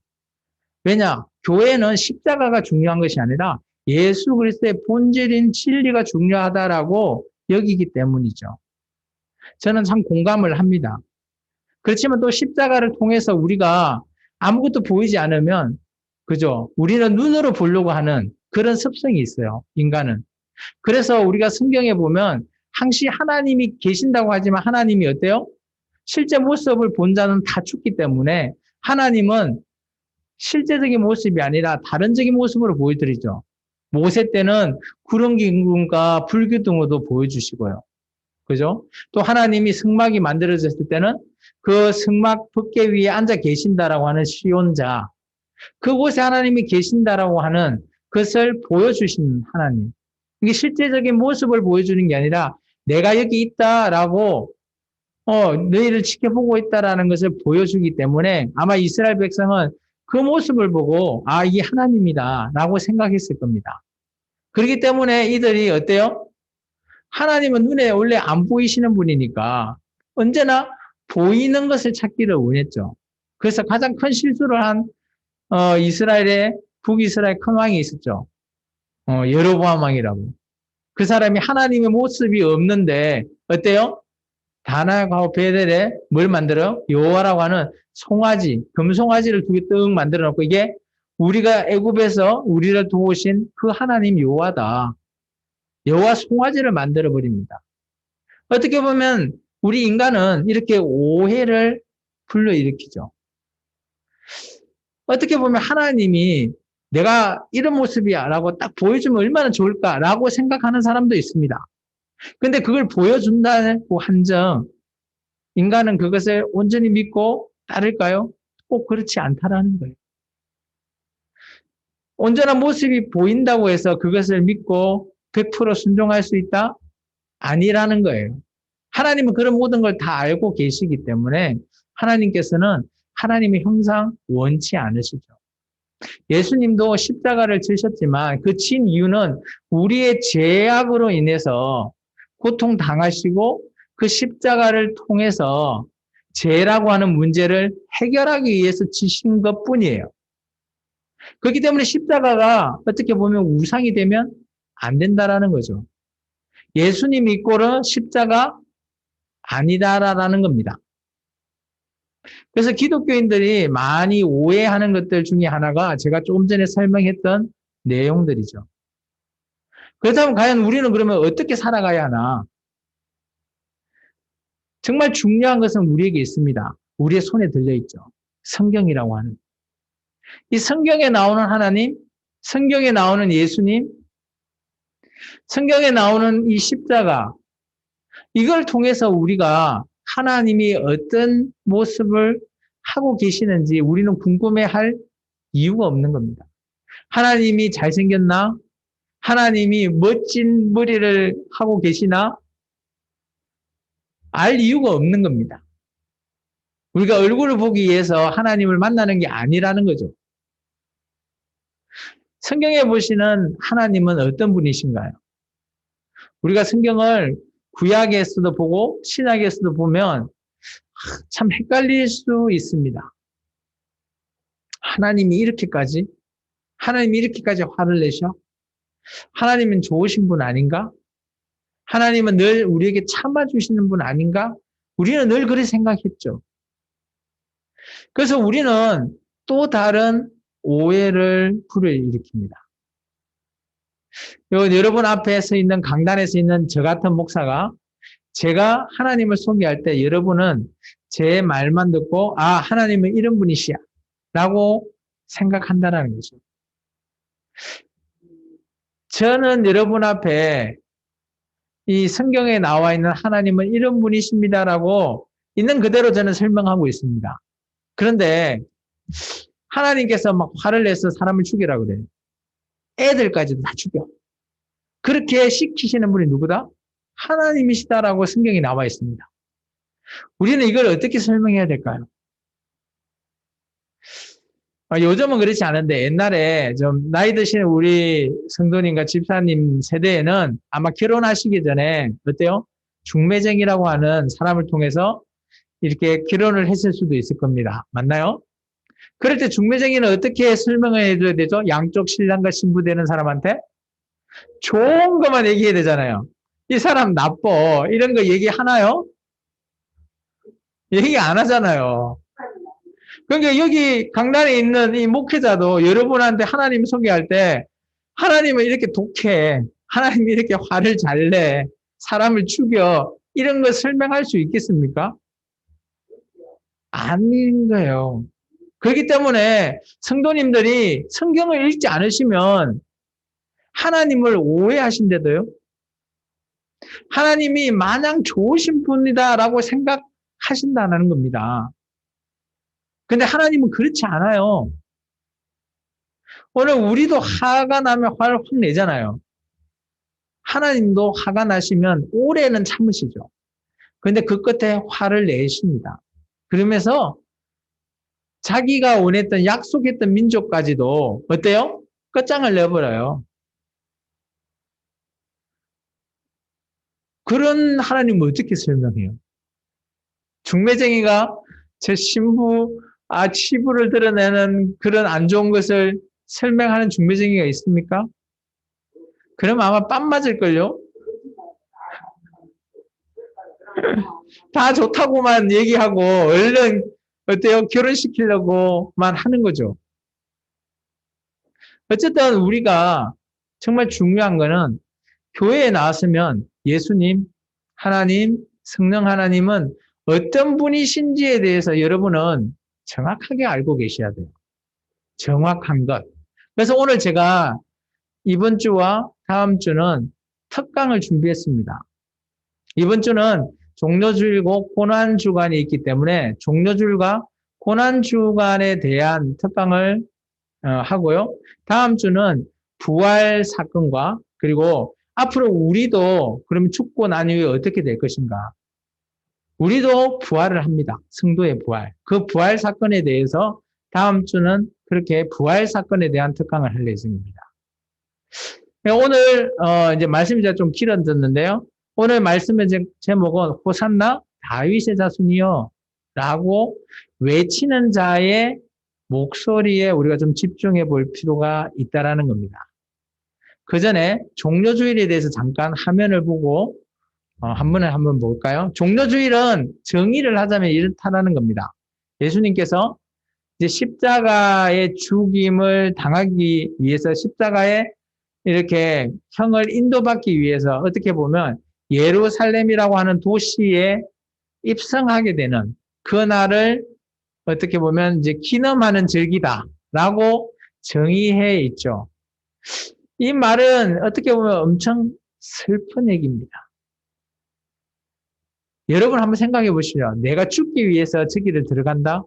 왜냐? 교회는 십자가가 중요한 것이 아니라 예수 그리스도의 본질인 진리가 중요하다라고 여기기 때문이죠. 저는 참 공감을 합니다. 그렇지만 또 십자가를 통해서 우리가 아무것도 보이지 않으면, 그죠? 우리는 눈으로 보려고 하는 그런 습성이 있어요, 인간은. 그래서 우리가 성경에 보면 항시 하나님이 계신다고 하지만 하나님이 어때요? 실제 모습을 본 자는 다 죽기 때문에 하나님은 실제적인 모습이 아니라 다른적인 모습으로 보여드리죠. 모세 때는 구름 기둥과 불기둥으로 보여주시고요. 그죠? 또 하나님이 성막이 만들어졌을 때는 그 성막 덮개 위에 앉아 계신다라고 하는 시온자, 그곳에 하나님이 계신다라고 하는 것을 보여주신 하나님. 이게 실제적인 모습을 보여주는 게 아니라 내가 여기 있다라고 너희를 지켜보고 있다라는 것을 보여주기 때문에 아마 이스라엘 백성은 그 모습을 보고 아, 이게 하나님이다라고 생각했을 겁니다. 그렇기 때문에 이들이 어때요? 하나님은 눈에 원래 안 보이시는 분이니까 언제나 보이는 것을 찾기를 원했죠. 그래서 가장 큰 실수를 한 이스라엘의 북이스라엘 큰 왕이 있었죠. 여로보암 왕이라고. 그 사람이 하나님의 모습이 없는데 어때요? 다나하고 베델에 뭘 만들어요? 여호와라고 하는 송아지, 금송아지를 두 개 떡 만들어 놓고 이게 우리가 애굽에서 우리를 도우신 그 하나님 여호와다. 여호와 송아지를 만들어 버립니다. 어떻게 보면 우리 인간은 이렇게 오해를 불러일으키죠. 어떻게 보면 하나님이 내가 이런 모습이야 라고 딱 보여주면 얼마나 좋을까라고 생각하는 사람도 있습니다. 근데 그걸 보여준다고 한정 인간은 그것을 온전히 믿고 따를까요? 꼭 그렇지 않다라는 거예요. 온전한 모습이 보인다고 해서 그것을 믿고 100% 순종할 수 있다? 아니라는 거예요. 하나님은 그런 모든 걸 다 알고 계시기 때문에 하나님께서는 하나님의 형상 원치 않으시죠. 예수님도 십자가를 지셨지만 그 진 이유는 우리의 죄악으로 인해서 고통당하시고 그 십자가를 통해서 죄라고 하는 문제를 해결하기 위해서 지신 것뿐이에요. 그렇기 때문에 십자가가 어떻게 보면 우상이 되면 안 된다라는 거죠. 예수님 이꼴은 십자가 아니다라는 겁니다. 그래서 기독교인들이 많이 오해하는 것들 중에 하나가 제가 조금 전에 설명했던 내용들이죠. 그렇다면 과연 우리는 그러면 어떻게 살아가야 하나? 정말 중요한 것은 우리에게 있습니다. 우리의 손에 들려있죠. 성경이라고 하는. 이 성경에 나오는 하나님, 성경에 나오는 예수님, 성경에 나오는 이 십자가, 이걸 통해서 우리가 하나님이 어떤 모습을 하고 계시는지 우리는 궁금해할 이유가 없는 겁니다. 하나님이 잘생겼나? 하나님이 멋진 머리를 하고 계시나? 알 이유가 없는 겁니다. 우리가 얼굴을 보기 위해서 하나님을 만나는 게 아니라는 거죠. 성경에 보시는 하나님은 어떤 분이신가요? 우리가 성경을 구약에서도 보고 신약에서도 보면 참 헷갈릴 수 있습니다. 하나님이 이렇게까지 화를 내셔? 하나님은 좋으신 분 아닌가? 하나님은 늘 우리에게 참아주시는 분 아닌가? 우리는 늘 그렇게 생각했죠. 그래서 우리는 또 다른 오해를 불러일으킵니다. 여러분 앞에 서 있는 강단에 서 있는 저 같은 목사가 제가 하나님을 소개할 때 여러분은 제 말만 듣고 아, 하나님은 이런 분이시야 라고 생각한다는 거죠. 저는 여러분 앞에 이 성경에 나와 있는 하나님은 이런 분이십니다라고 있는 그대로 저는 설명하고 있습니다. 그런데 하나님께서 막 화를 내서 사람을 죽이라고 그래요. 애들까지도 다 죽여. 그렇게 시키시는 분이 누구다? 하나님이시다라고 성경에 나와 있습니다. 우리는 이걸 어떻게 설명해야 될까요? 요즘은 그렇지 않은데 옛날에 좀 나이 드신 우리 성도님과 집사님 세대에는 아마 결혼하시기 전에 어때요? 중매쟁이라고 하는 사람을 통해서 이렇게 결혼을 했을 수도 있을 겁니다. 맞나요? 그럴 때 중매쟁이는 어떻게 설명을 해줘야 되죠? 양쪽 신랑과 신부 되는 사람한테 좋은 것만 얘기해야 되잖아요. 이 사람 나빠. 이런 거 얘기하나요? 얘기 안 하잖아요. 그러니까 여기 강단에 있는 이 목회자도 여러분한테 하나님 소개할 때 하나님은 이렇게 독해. 하나님이 이렇게 화를 잘 내. 사람을 죽여. 이런 거 설명할 수 있겠습니까? 아닌 거예요. 그렇기 때문에 성도님들이 성경을 읽지 않으시면 하나님을 오해하신대도요. 하나님이 마냥 좋으신 분이다라고 생각하신다는 겁니다. 근데 하나님은 그렇지 않아요. 오늘 우리도 화가 나면 화를 확 내잖아요. 하나님도 화가 나시면 오래는 참으시죠. 근데 그 끝에 화를 내십니다. 그러면서 자기가 원했던 약속했던 민족까지도 어때요? 끝장을 내버려요. 그런 하나님을 어떻게 설명해요? 중매쟁이가 제 치부를 드러내는 그런 안 좋은 것을 설명하는 중매쟁이가 있습니까? 그럼 아마 빰 맞을걸요? 다 좋다고만 얘기하고 얼른 어때요? 결혼시키려고만 하는 거죠. 어쨌든 우리가 정말 중요한 거는 교회에 나왔으면 예수님, 하나님, 성령 하나님은 어떤 분이신지에 대해서 여러분은 정확하게 알고 계셔야 돼요. 정확한 것. 그래서 오늘 제가 이번 주와 다음 주는 특강을 준비했습니다. 이번 주는 종료주일고 고난주간이 있기 때문에 종료주일과 고난주간에 대한 특강을 하고요. 다음 주는 부활 사건과 그리고 앞으로 우리도 그러면 죽고 난 이후에 어떻게 될 것인가. 우리도 부활을 합니다. 성도의 부활. 그 부활 사건에 대해서 다음 주는 그렇게 부활 사건에 대한 특강을 할 예정입니다. 오늘 이제 말씀이 좀 길어졌는데요. 오늘 말씀의 제목은 호산나 다윗의 자손이요 라고 외치는 자의 목소리에 우리가 좀 집중해 볼 필요가 있다라는 겁니다. 그 전에 종료주일에 대해서 잠깐 화면을 보고 한번 볼까요? 종료주일은 정의를 하자면 이렇다라는 겁니다. 예수님께서 이제 십자가의 죽임을 당하기 위해서 십자가에 이렇게 형을 인도받기 위해서 어떻게 보면 예루살렘이라고 하는 도시에 입성하게 되는 그 날을 어떻게 보면 이제 기념하는 절기다라고 정의해 있죠. 이 말은 어떻게 보면 엄청 슬픈 얘기입니다. 여러분 한번 생각해 보시죠. 내가 죽기 위해서 저기를 들어간다?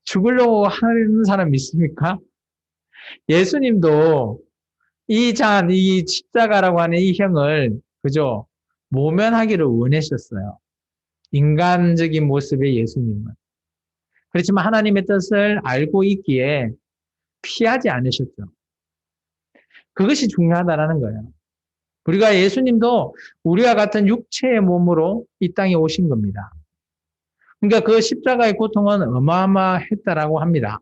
죽으려고 하는 사람 있습니까? 예수님도 이 십자가라고 하는 이 형을, 그죠? 모면하기를 원하셨어요. 인간적인 모습의 예수님은. 그렇지만 하나님의 뜻을 알고 있기에 피하지 않으셨죠. 그것이 중요하다는 거예요. 우리가 예수님도 우리와 같은 육체의 몸으로 이 땅에 오신 겁니다. 그러니까 그 십자가의 고통은 어마어마했다라고 합니다.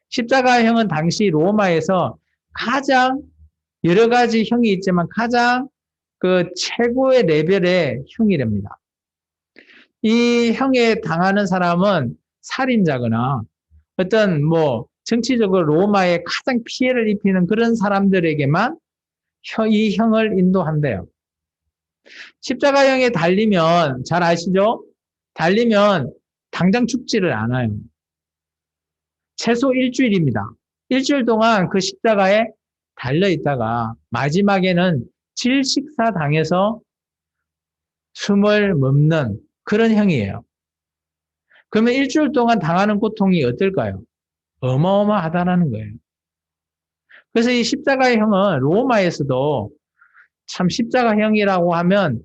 십자가의 형은 당시 로마에서 가장 여러 가지 형이 있지만 가장 그 최고의 레벨의 형이랍니다. 이 형에 당하는 사람은 살인자거나 어떤 정치적으로 로마에 가장 피해를 입히는 그런 사람들에게만 이 형을 인도한대요. 십자가형에 달리면 잘 아시죠? 달리면 당장 죽지를 않아요. 최소 일주일입니다. 일주일 동안 그 십자가에 달려있다가 마지막에는 질식사 당해서 숨을 멈는 그런 형이에요. 그러면 일주일 동안 당하는 고통이 어떨까요? 어마어마하다는 거예요. 그래서 이 십자가의 형은 로마에서도 참 십자가형이라고 하면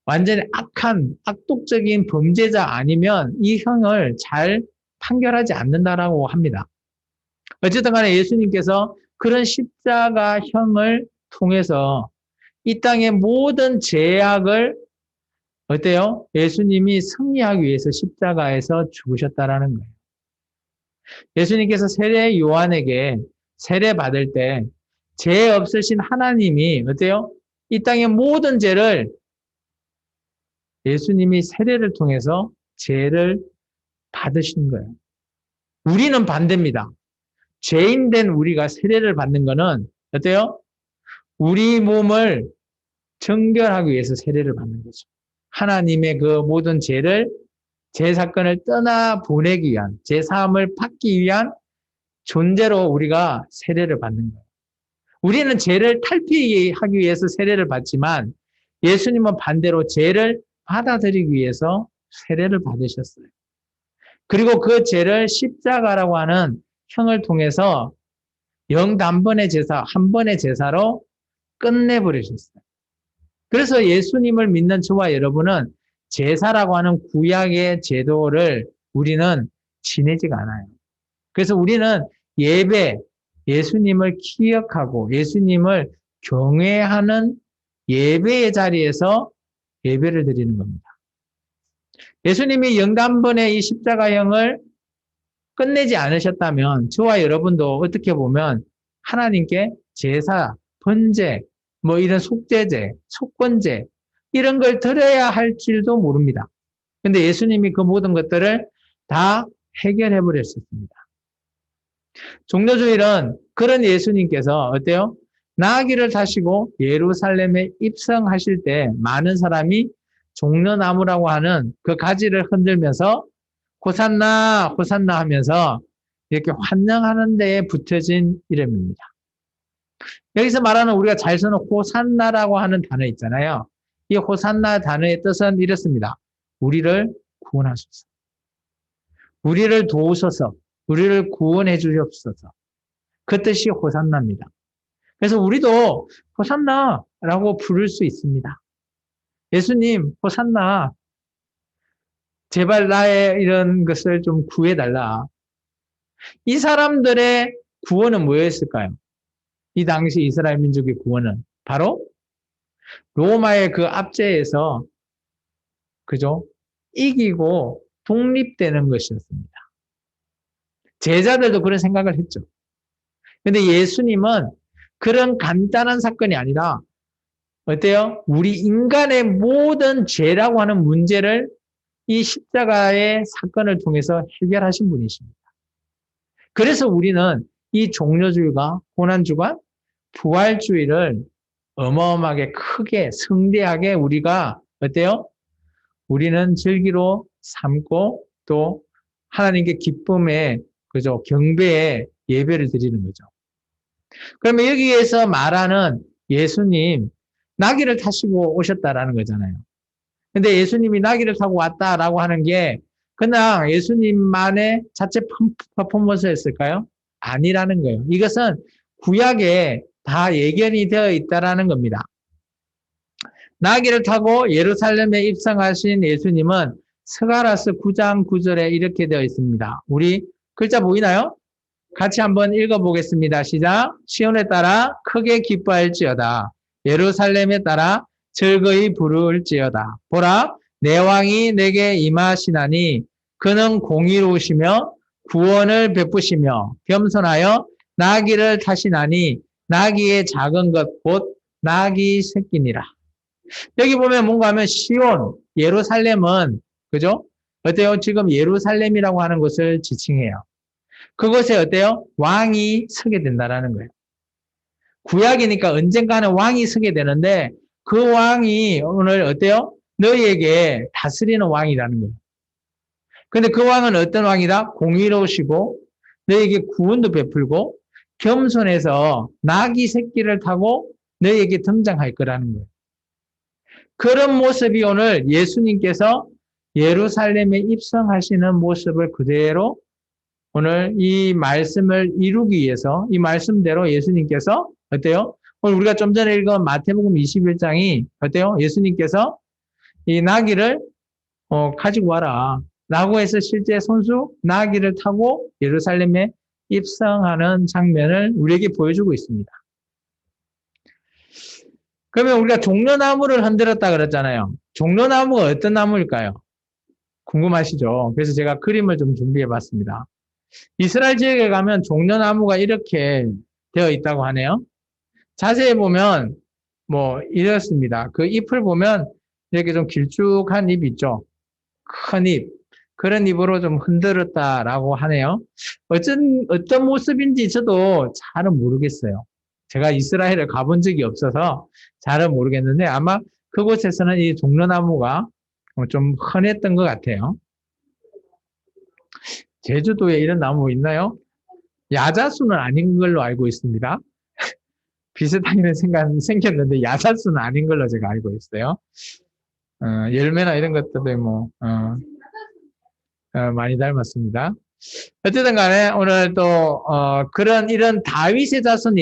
완전히 악한 악독적인 범죄자 아니면 이 형을 잘 판결하지 않는다라고 합니다. 어쨌든 간에 예수님께서 그런 십자가형을 통해서 이 땅의 모든 죄악을 어때요? 예수님이 승리하기 위해서 십자가에서 죽으셨다라는 거예요. 예수님께서 세례 요한에게 세례 받을 때 죄 없으신 하나님이 어때요? 이 땅의 모든 죄를 예수님이 세례를 통해서 죄를 받으시는 거예요. 우리는 반대입니다. 죄인된 우리가 세례를 받는 거는 어때요? 우리 몸을 정결하기 위해서 세례를 받는 거죠. 하나님의 그 모든 죄를, 죄 사건을 떠나 보내기 위한, 죄 사함을 받기 위한 존재로 우리가 세례를 받는 거예요. 우리는 죄를 탈피하기 위해서 세례를 받지만 예수님은 반대로 죄를 받아들이기 위해서 세례를 받으셨어요. 그리고 그 죄를 십자가라고 하는 형을 통해서 영단번의 제사, 한 번의 제사로 끝내버리셨어요. 그래서 예수님을 믿는 저와 여러분은 제사라고 하는 구약의 제도를 우리는 지내지가 않아요. 그래서 우리는 예배, 예수님을 기억하고 예수님을 경외하는 예배의 자리에서 예배를 드리는 겁니다. 예수님이 영단번의 이 십자가형을 끝내지 않으셨다면 저와 여러분도 어떻게 보면 하나님께 제사, 번제, 뭐 이런 속죄제, 속건제 이런 걸 드려야 할 줄도 모릅니다. 근데 예수님이 그 모든 것들을 다 해결해 버렸습니다. 종려주일은 그런 예수님께서 어때요? 나귀를 타시고 예루살렘에 입성하실 때 많은 사람이 종려나무라고 하는 그 가지를 흔들면서 호산나 호산나 하면서 이렇게 환영하는 데에 붙여진 이름입니다. 여기서 말하는 우리가 잘 쓰는 호산나라고 하는 단어 있잖아요. 이 호산나 단어의 뜻은 이렇습니다. 우리를 구원하소서. 우리를 도우소서. 우리를 구원해 주옵소서. 그 뜻이 호산나입니다. 그래서 우리도 호산나라고 부를 수 있습니다. 예수님, 호산나. 제발 나의 이런 것을 좀 구해달라. 이 사람들의 구원은 뭐였을까요? 이 당시 이스라엘 민족의 구원은 바로 로마의 그 압제에서 그죠? 이기고 독립되는 것이었습니다. 제자들도 그런 생각을 했죠. 근데 예수님은 그런 간단한 사건이 아니라 어때요? 우리 인간의 모든 죄라고 하는 문제를 이 십자가의 사건을 통해서 해결하신 분이십니다. 그래서 우리는 이 종려주일과 고난주가 부활주일을 어마어마하게 크게 성대하게 우리가 어때요? 우리는 즐기로 삼고 또 하나님께 기쁨에 그죠? 경배에 예배를 드리는 거죠. 그러면 여기에서 말하는 예수님 나귀를 타시고 오셨다라는 거잖아요. 근데 예수님이 나귀를 타고 왔다라고 하는 게 그냥 예수님만의 자체 퍼포먼스였을까요? 아니라는 거예요. 이것은 구약에 다 예견이 되어 있다라는 겁니다. 나귀를 타고 예루살렘에 입성하신 예수님은 스가랴서 9장 9절에 이렇게 되어 있습니다. 우리 글자 보이나요? 같이 한번 읽어보겠습니다. 시작. 시온에 따라 크게 기뻐할지어다. 예루살렘에 따라 즐거이 부를지어다. 보라, 내 왕이 내게 임하시나니 그는 공의로우시며 구원을 베푸시며 겸손하여 나귀를 타시나니 나귀의 작은 것 곧 나귀 새끼니라. 여기 보면 뭔가 하면 시온, 예루살렘은 그죠? 어때요? 지금 예루살렘이라고 하는 곳을 지칭해요. 그곳에 어때요? 왕이 서게 된다라는 거예요. 구약이니까 언젠가는 왕이 서게 되는데 그 왕이 오늘 어때요? 너희에게 다스리는 왕이라는 거예요. 근데 그 왕은 어떤 왕이다? 공의로우시고 너희에게 구원도 베풀고 겸손해서 나귀 새끼를 타고 너희에게 등장할 거라는 거예요. 그런 모습이 오늘 예수님께서 예루살렘에 입성하시는 모습을 그대로 오늘 이 말씀을 이루기 위해서 이 말씀대로 예수님께서 어때요? 오늘 우리가 좀 전에 읽은 마태복음 21장이 어때요? 예수님께서 이 나귀를 가지고 와라 라고 해서 실제 손수 나귀를 타고 예루살렘에 입성하는 장면을 우리에게 보여주고 있습니다. 그러면 우리가 종려나무를 흔들었다 그랬잖아요. 종려나무가 어떤 나무일까요? 궁금하시죠? 그래서 제가 그림을 좀 준비해 봤습니다. 이스라엘 지역에 가면 종려나무가 이렇게 되어 있다고 하네요. 자세히 보면 뭐 이렇습니다. 그 잎을 보면 이렇게 좀 길쭉한 잎 있죠. 큰 잎. 그런 잎으로 좀 흔들었다라고 하네요. 어떤 모습인지 저도 잘은 모르겠어요. 제가 이스라엘을 가본 적이 없어서 잘은 모르겠는데 아마 그곳에서는 이 종려나무가 좀 흔했던 것 같아요. 제주도에 이런 나무 있나요? 야자수는 아닌 걸로 알고 있습니다. 비슷하게 생겼는데 야자수는 아닌 걸로 제가 알고 있어요. 열매나 이런 것들도 뭐 많이 닮았습니다. 어쨌든 간에 오늘 또 이런 다윗의 자손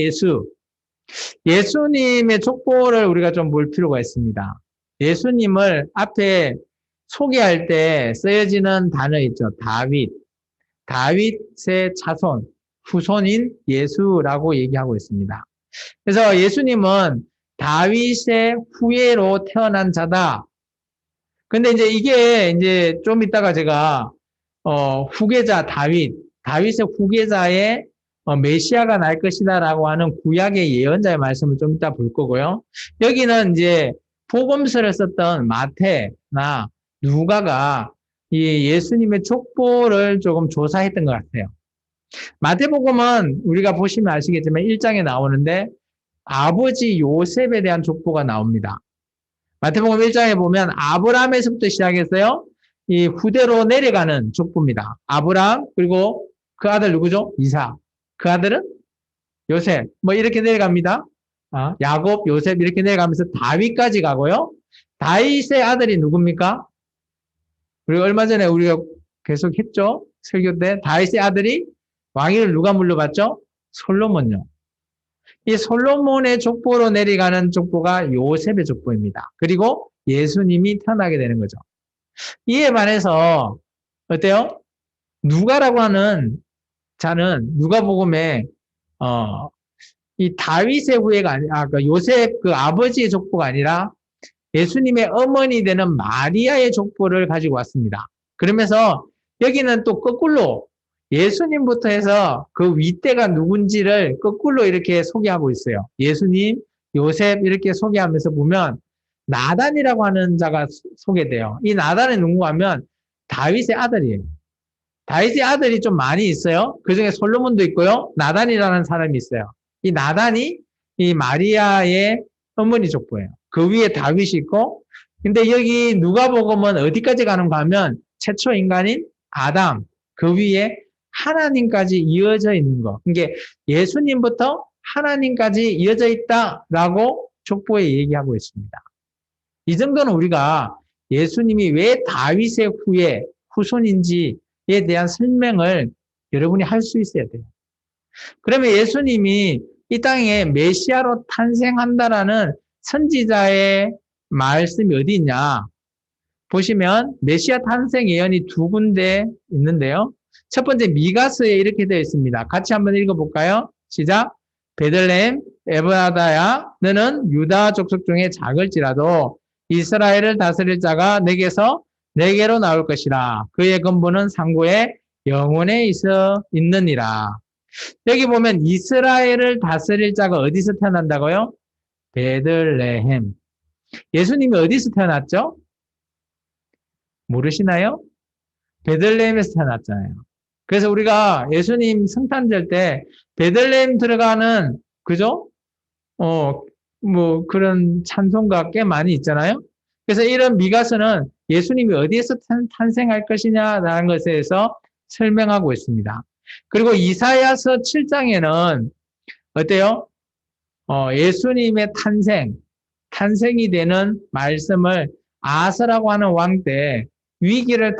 예수님의 족보를 우리가 좀 볼 필요가 있습니다. 예수님을 앞에 소개할 때 쓰여지는 단어 있죠. 다윗의 자손, 후손인 예수라고 얘기하고 있습니다. 그래서 예수님은 다윗의 후예로 태어난 자다. 근데 이제 이게 이제 좀 이따가 제가 후계자 다윗의 후계자의 메시아가 날 것이다라고 하는 구약의 예언자의 말씀을 좀 이따 볼 거고요. 여기는 이제 복음서를 썼던 마태나 누가가 이 예수님의 족보를 조금 조사했던 것 같아요. 마태복음은 우리가 보시면 아시겠지만 1장에 나오는데 아버지 요셉에 대한 족보가 나옵니다. 마태복음 1장에 보면 아브라함에서부터 시작했어요. 이 후대로 내려가는 족보입니다. 아브라함 그리고 그 아들 누구죠? 이삭. 그 아들은 요셉. 뭐 이렇게 내려갑니다. 야곱, 요셉 이렇게 내려가면서 다윗까지 가고요. 다윗의 아들이 누굽니까? 우리가 얼마 전에 우리가 계속 했죠. 설교 때 다윗의 아들이 왕위를 누가 물려받죠? 솔로몬요. 이 솔로몬의 족보로 내려가는 족보가 요셉의 족보입니다. 그리고 예수님이 태어나게 되는 거죠. 이에 반해서 어때요? 누가라고 하는 자는 누가복음에 이 다윗의 후예가 아니라 그 요셉 그 아버지의 족보가 아니라 예수님의 어머니 되는 마리아의 족보를 가지고 왔습니다. 그러면서 여기는 또 거꾸로 예수님부터 해서 그 윗대가 누군지를 거꾸로 이렇게 소개하고 있어요. 예수님, 요셉 이렇게 소개하면서 보면 나단이라고 하는 자가 소개돼요. 이 나단은 누군가 하면 다윗의 아들이에요. 다윗의 아들이 좀 많이 있어요. 그중에 솔로몬도 있고요. 나단이라는 사람이 있어요. 이 나단이 이 마리아의 어머니 족보예요. 그 위에 다윗이 있고, 근데 여기 누가복음은 어디까지 가는가 하면 최초 인간인 아담, 그 위에 하나님까지 이어져 있는 거. 이게 예수님부터 하나님까지 이어져 있다라고 족보에 얘기하고 있습니다. 이 정도는 우리가 예수님이 왜 다윗의 후손인지에 대한 설명을 여러분이 할 수 있어야 돼요. 그러면 예수님이 이 땅에 메시아로 탄생한다라는 선지자의 말씀이 어디 있냐? 보시면 메시아 탄생 예언이 두 군데 있는데요. 첫 번째 미가서에 이렇게 되어 있습니다. 같이 한번 읽어볼까요? 시작. 베들레헴 에브라다야 너는 유다 족속 중에 작을지라도 이스라엘을 다스릴 자가 내게로 나올 것이라. 그의 근본은 상고에 영원에 있느니라. 여기 보면 이스라엘을 다스릴 자가 어디서 태어난다고요? 베들레헴. 예수님이 어디서 태어났죠? 모르시나요? 베들레헴에서 태어났잖아요. 그래서 우리가 예수님 성탄절 때 베들레헴 들어가는 그죠? 뭐 그런 찬송가 꽤 많이 있잖아요. 그래서 이런 미가서는 예수님이 어디에서 탄생할 것이냐라는 것에 대해서 설명하고 있습니다. 그리고 이사야서 7장에는 어때요? 예수님의 탄생이 되는 말씀을 아서라고 하는 왕 때 위기를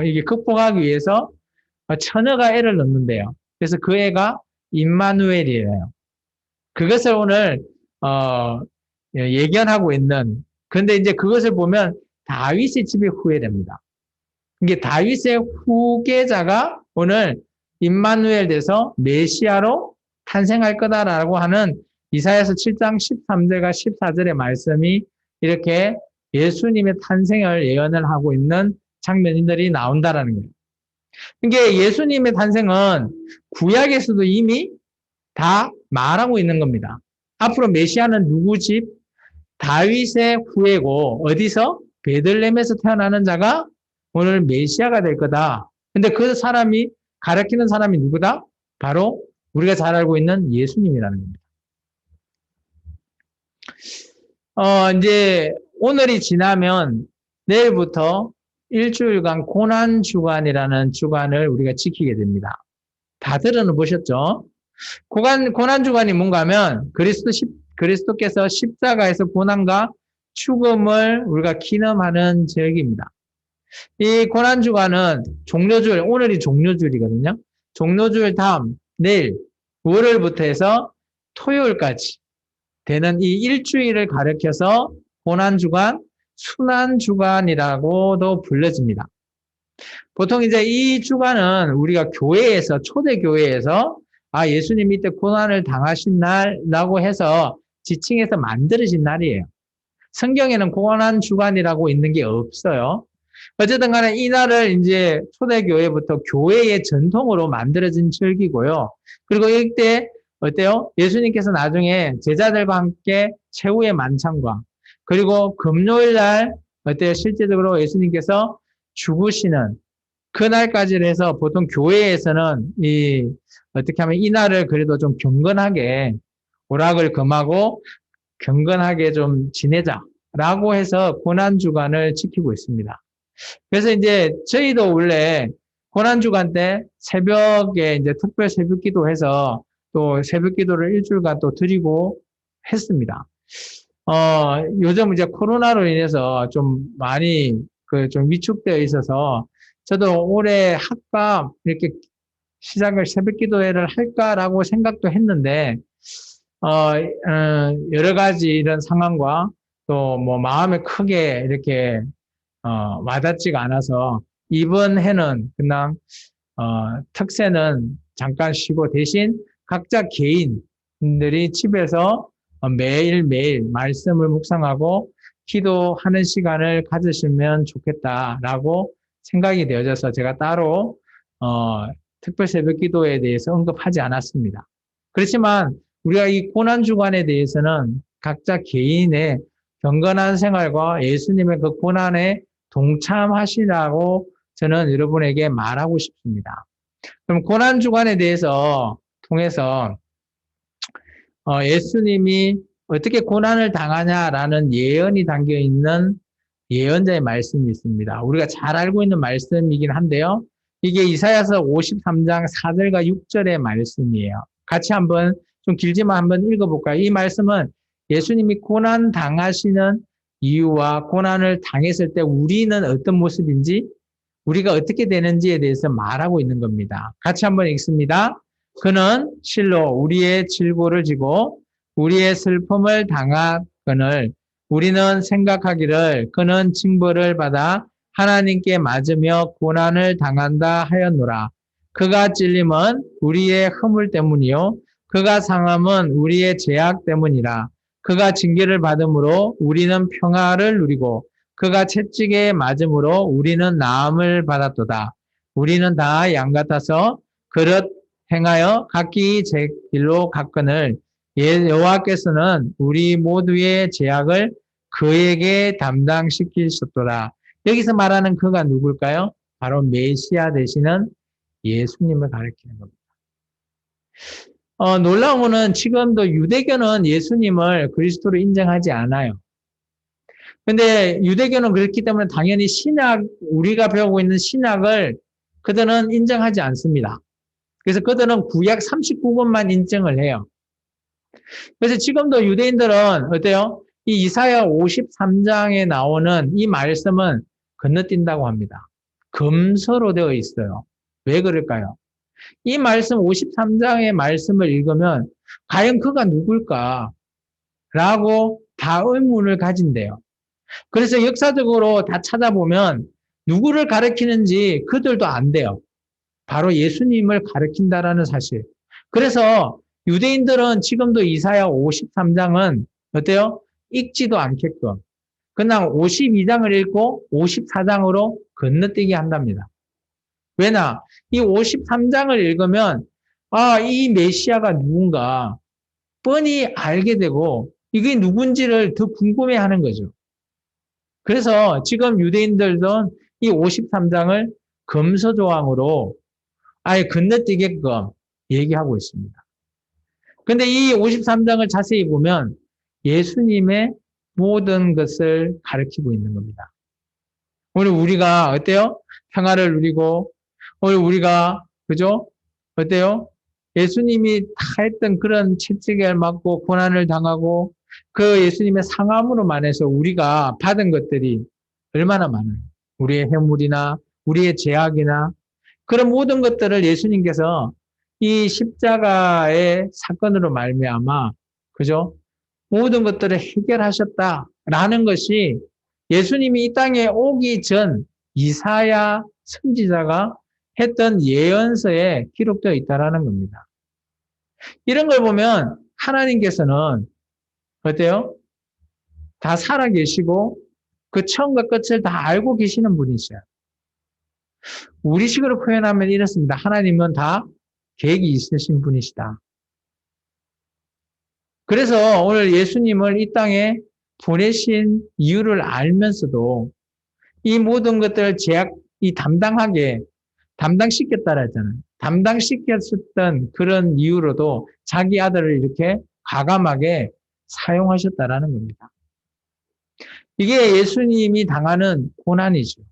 이게 극복하기 위해서 처녀가 애를 낳는데요. 그래서 그 애가 임마누엘이에요. 그것을 오늘 예견하고 있는. 그런데 이제 그것을 보면 다윗의 집의 후예됩니다. 이게 다윗의 후계자가 오늘 임마누엘 돼서 메시아로 탄생할 거다라고 하는 이사야서 7장 13절과 14절의 말씀이 이렇게 예수님의 탄생을 예언을 하고 있는 장면들이 나온다라는 거예요. 이게 예수님의 탄생은 구약에서도 이미 다 말하고 있는 겁니다. 앞으로 메시아는 누구 집? 다윗의 후예고 어디서? 베들레헴에서 태어나는 자가 오늘 메시아가 될 거다. 근데 그 사람이 가르치는 사람이 누구다? 바로 우리가 잘 알고 있는 예수님이라는 겁니다. 이제 오늘이 지나면 내일부터 일주일간 고난주간이라는 주간을 우리가 지키게 됩니다. 다 들어보셨죠? 고난주간이 뭔가 하면 그리스도께서 십자가에서 고난과 죽음을 우리가 기념하는 절기입니다. 이 고난주간은 종료주일, 오늘이 종료주일이거든요. 종료주일 다음, 내일, 월요일부터 해서 토요일까지 되는 이 일주일을 가리켜서 고난주간, 순환주간이라고도 불려집니다. 보통 이제 이 주간은 우리가 교회에서, 초대교회에서 예수님이 이때 고난을 당하신 날이라고 해서 지칭해서 만들어진 날이에요. 성경에는 고난주간이라고 있는 게 없어요. 어쨌든 간에 이 날을 이제 초대교회부터 교회의 전통으로 만들어진 절기고요. 그리고 이때 어때요? 예수님께서 나중에 제자들과 함께 최후의 만찬과 그리고 금요일 날 어때요? 실제적으로 예수님께서 죽으시는 그날까지 해서 보통 교회에서는 어떻게 하면 이 날을 그래도 좀 경건하게 오락을 금하고 경건하게 좀 지내자라고 해서 고난주간을 지키고 있습니다. 그래서 이제 저희도 원래 고난주간 때 새벽에 이제 특별 새벽 기도해서 또 새벽 기도를 일주일간 또 드리고 했습니다. 요즘 이제 코로나로 인해서 좀 많이 좀 위축되어 있어서 저도 올해 학과 이렇게 시작을 새벽 기도회를 할까라고 생각도 했는데, 여러 가지 이런 상황과 또 뭐 마음에 크게 이렇게 와닿지가 않아서 이번 해는 그냥 특세는 잠깐 쉬고 대신 각자 개인들이 집에서 매일매일 말씀을 묵상하고 기도하는 시간을 가지시면 좋겠다라고 생각이 되어져서 제가 따로 특별 새벽 기도에 대해서 언급하지 않았습니다. 그렇지만 우리가 이 고난주간에 대해서는 각자 개인의 경건한 생활과 예수님의 그 고난에 동참하시라고 저는 여러분에게 말하고 싶습니다. 그럼 고난주간에 대해서 통해서 예수님이 어떻게 고난을 당하냐라는 예언이 담겨있는 예언자의 말씀이 있습니다. 우리가 잘 알고 있는 말씀이긴 한데요. 이게 이사야서 53장 4절과 6절의 말씀이에요. 같이 한번 좀 길지만 한번 읽어볼까요? 이 말씀은 예수님이 고난 당하시는 이유와 고난을 당했을 때 우리는 어떤 모습인지 우리가 어떻게 되는지에 대해서 말하고 있는 겁니다. 같이 한번 읽습니다. 그는 실로 우리의 질고를 지고 우리의 슬픔을 당하거늘 우리는 생각하기를 그는 징벌을 받아 하나님께 맞으며 고난을 당한다 하였노라. 그가 찔림은 우리의 허물 때문이요 그가 상함은 우리의 죄악 때문이라. 그가 징계를 받음으로 우리는 평화를 누리고 그가 채찍에 맞음으로 우리는 나음을 받았도다. 우리는 다 양 같아서 그릇 행하여 각기 제 길로 갔거늘 여호와께서는 우리 모두의 죄악을 그에게 담당시키셨도다. 여기서 말하는 그가 누굴까요? 바로 메시아 되시는 예수님을 가리키는 겁니다. 놀라운 거는 지금도 유대교는 예수님을 그리스도로 인정하지 않아요. 근데 유대교는 그렇기 때문에 당연히 신약, 우리가 배우고 있는 신약을 그들은 인정하지 않습니다. 그래서 그들은 구약 39권만 인정을 해요. 그래서 지금도 유대인들은 어때요? 이 이사야 53장에 나오는 이 말씀은 건너뛴다고 합니다. 금서로 되어 있어요. 왜 그럴까요? 이 말씀 53장의 말씀을 읽으면 과연 그가 누굴까? 라고 다 의문을 가진대요. 그래서 역사적으로 다 찾아보면 누구를 가리키는지 그들도 안 돼요. 바로 예수님을 가리킨다라는 사실. 그래서 유대인들은 지금도 이사야 53장은 어때요? 읽지도 않게끔 그냥 52장을 읽고 54장으로 건너뛰게 한답니다. 왜냐? 이 53장을 읽으면 이 메시아가 누군가 뻔히 알게 되고 이게 누군지를 더 궁금해하는 거죠. 그래서 지금 유대인들도 이 53장을 금서조항으로 아예 건너뛰게끔 얘기하고 있습니다. 근데 이 53장을 자세히 보면 예수님의 모든 것을 가르치고 있는 겁니다. 오늘 우리가 어때요? 평화를 누리고 오늘 우리가 그죠? 어때요? 예수님이 다 했던 그런 채찍을 맞고 고난을 당하고 그 예수님의 상함으로만 해서 우리가 받은 것들이 얼마나 많아요. 우리의 해물이나 우리의 죄악이나 그런 모든 것들을 예수님께서 이 십자가의 사건으로 말미암아 그죠? 모든 것들을 해결하셨다라는 것이 예수님이 이 땅에 오기 전 이사야 선지자가 했던 예언서에 기록되어 있다라는 겁니다. 이런 걸 보면 하나님께서는 어때요? 다 살아계시고 그 처음과 끝을 다 알고 계시는 분이셔요. 우리식으로 표현하면 이렇습니다. 하나님은 다 계획이 있으신 분이시다. 그래서 오늘 예수님을 이 땅에 보내신 이유를 알면서도 이 모든 것들을 담당시켰다라 했잖아요. 담당시켰었던 그런 이유로도 자기 아들을 이렇게 과감하게 사용하셨다라는 겁니다. 이게 예수님이 당하는 고난이죠.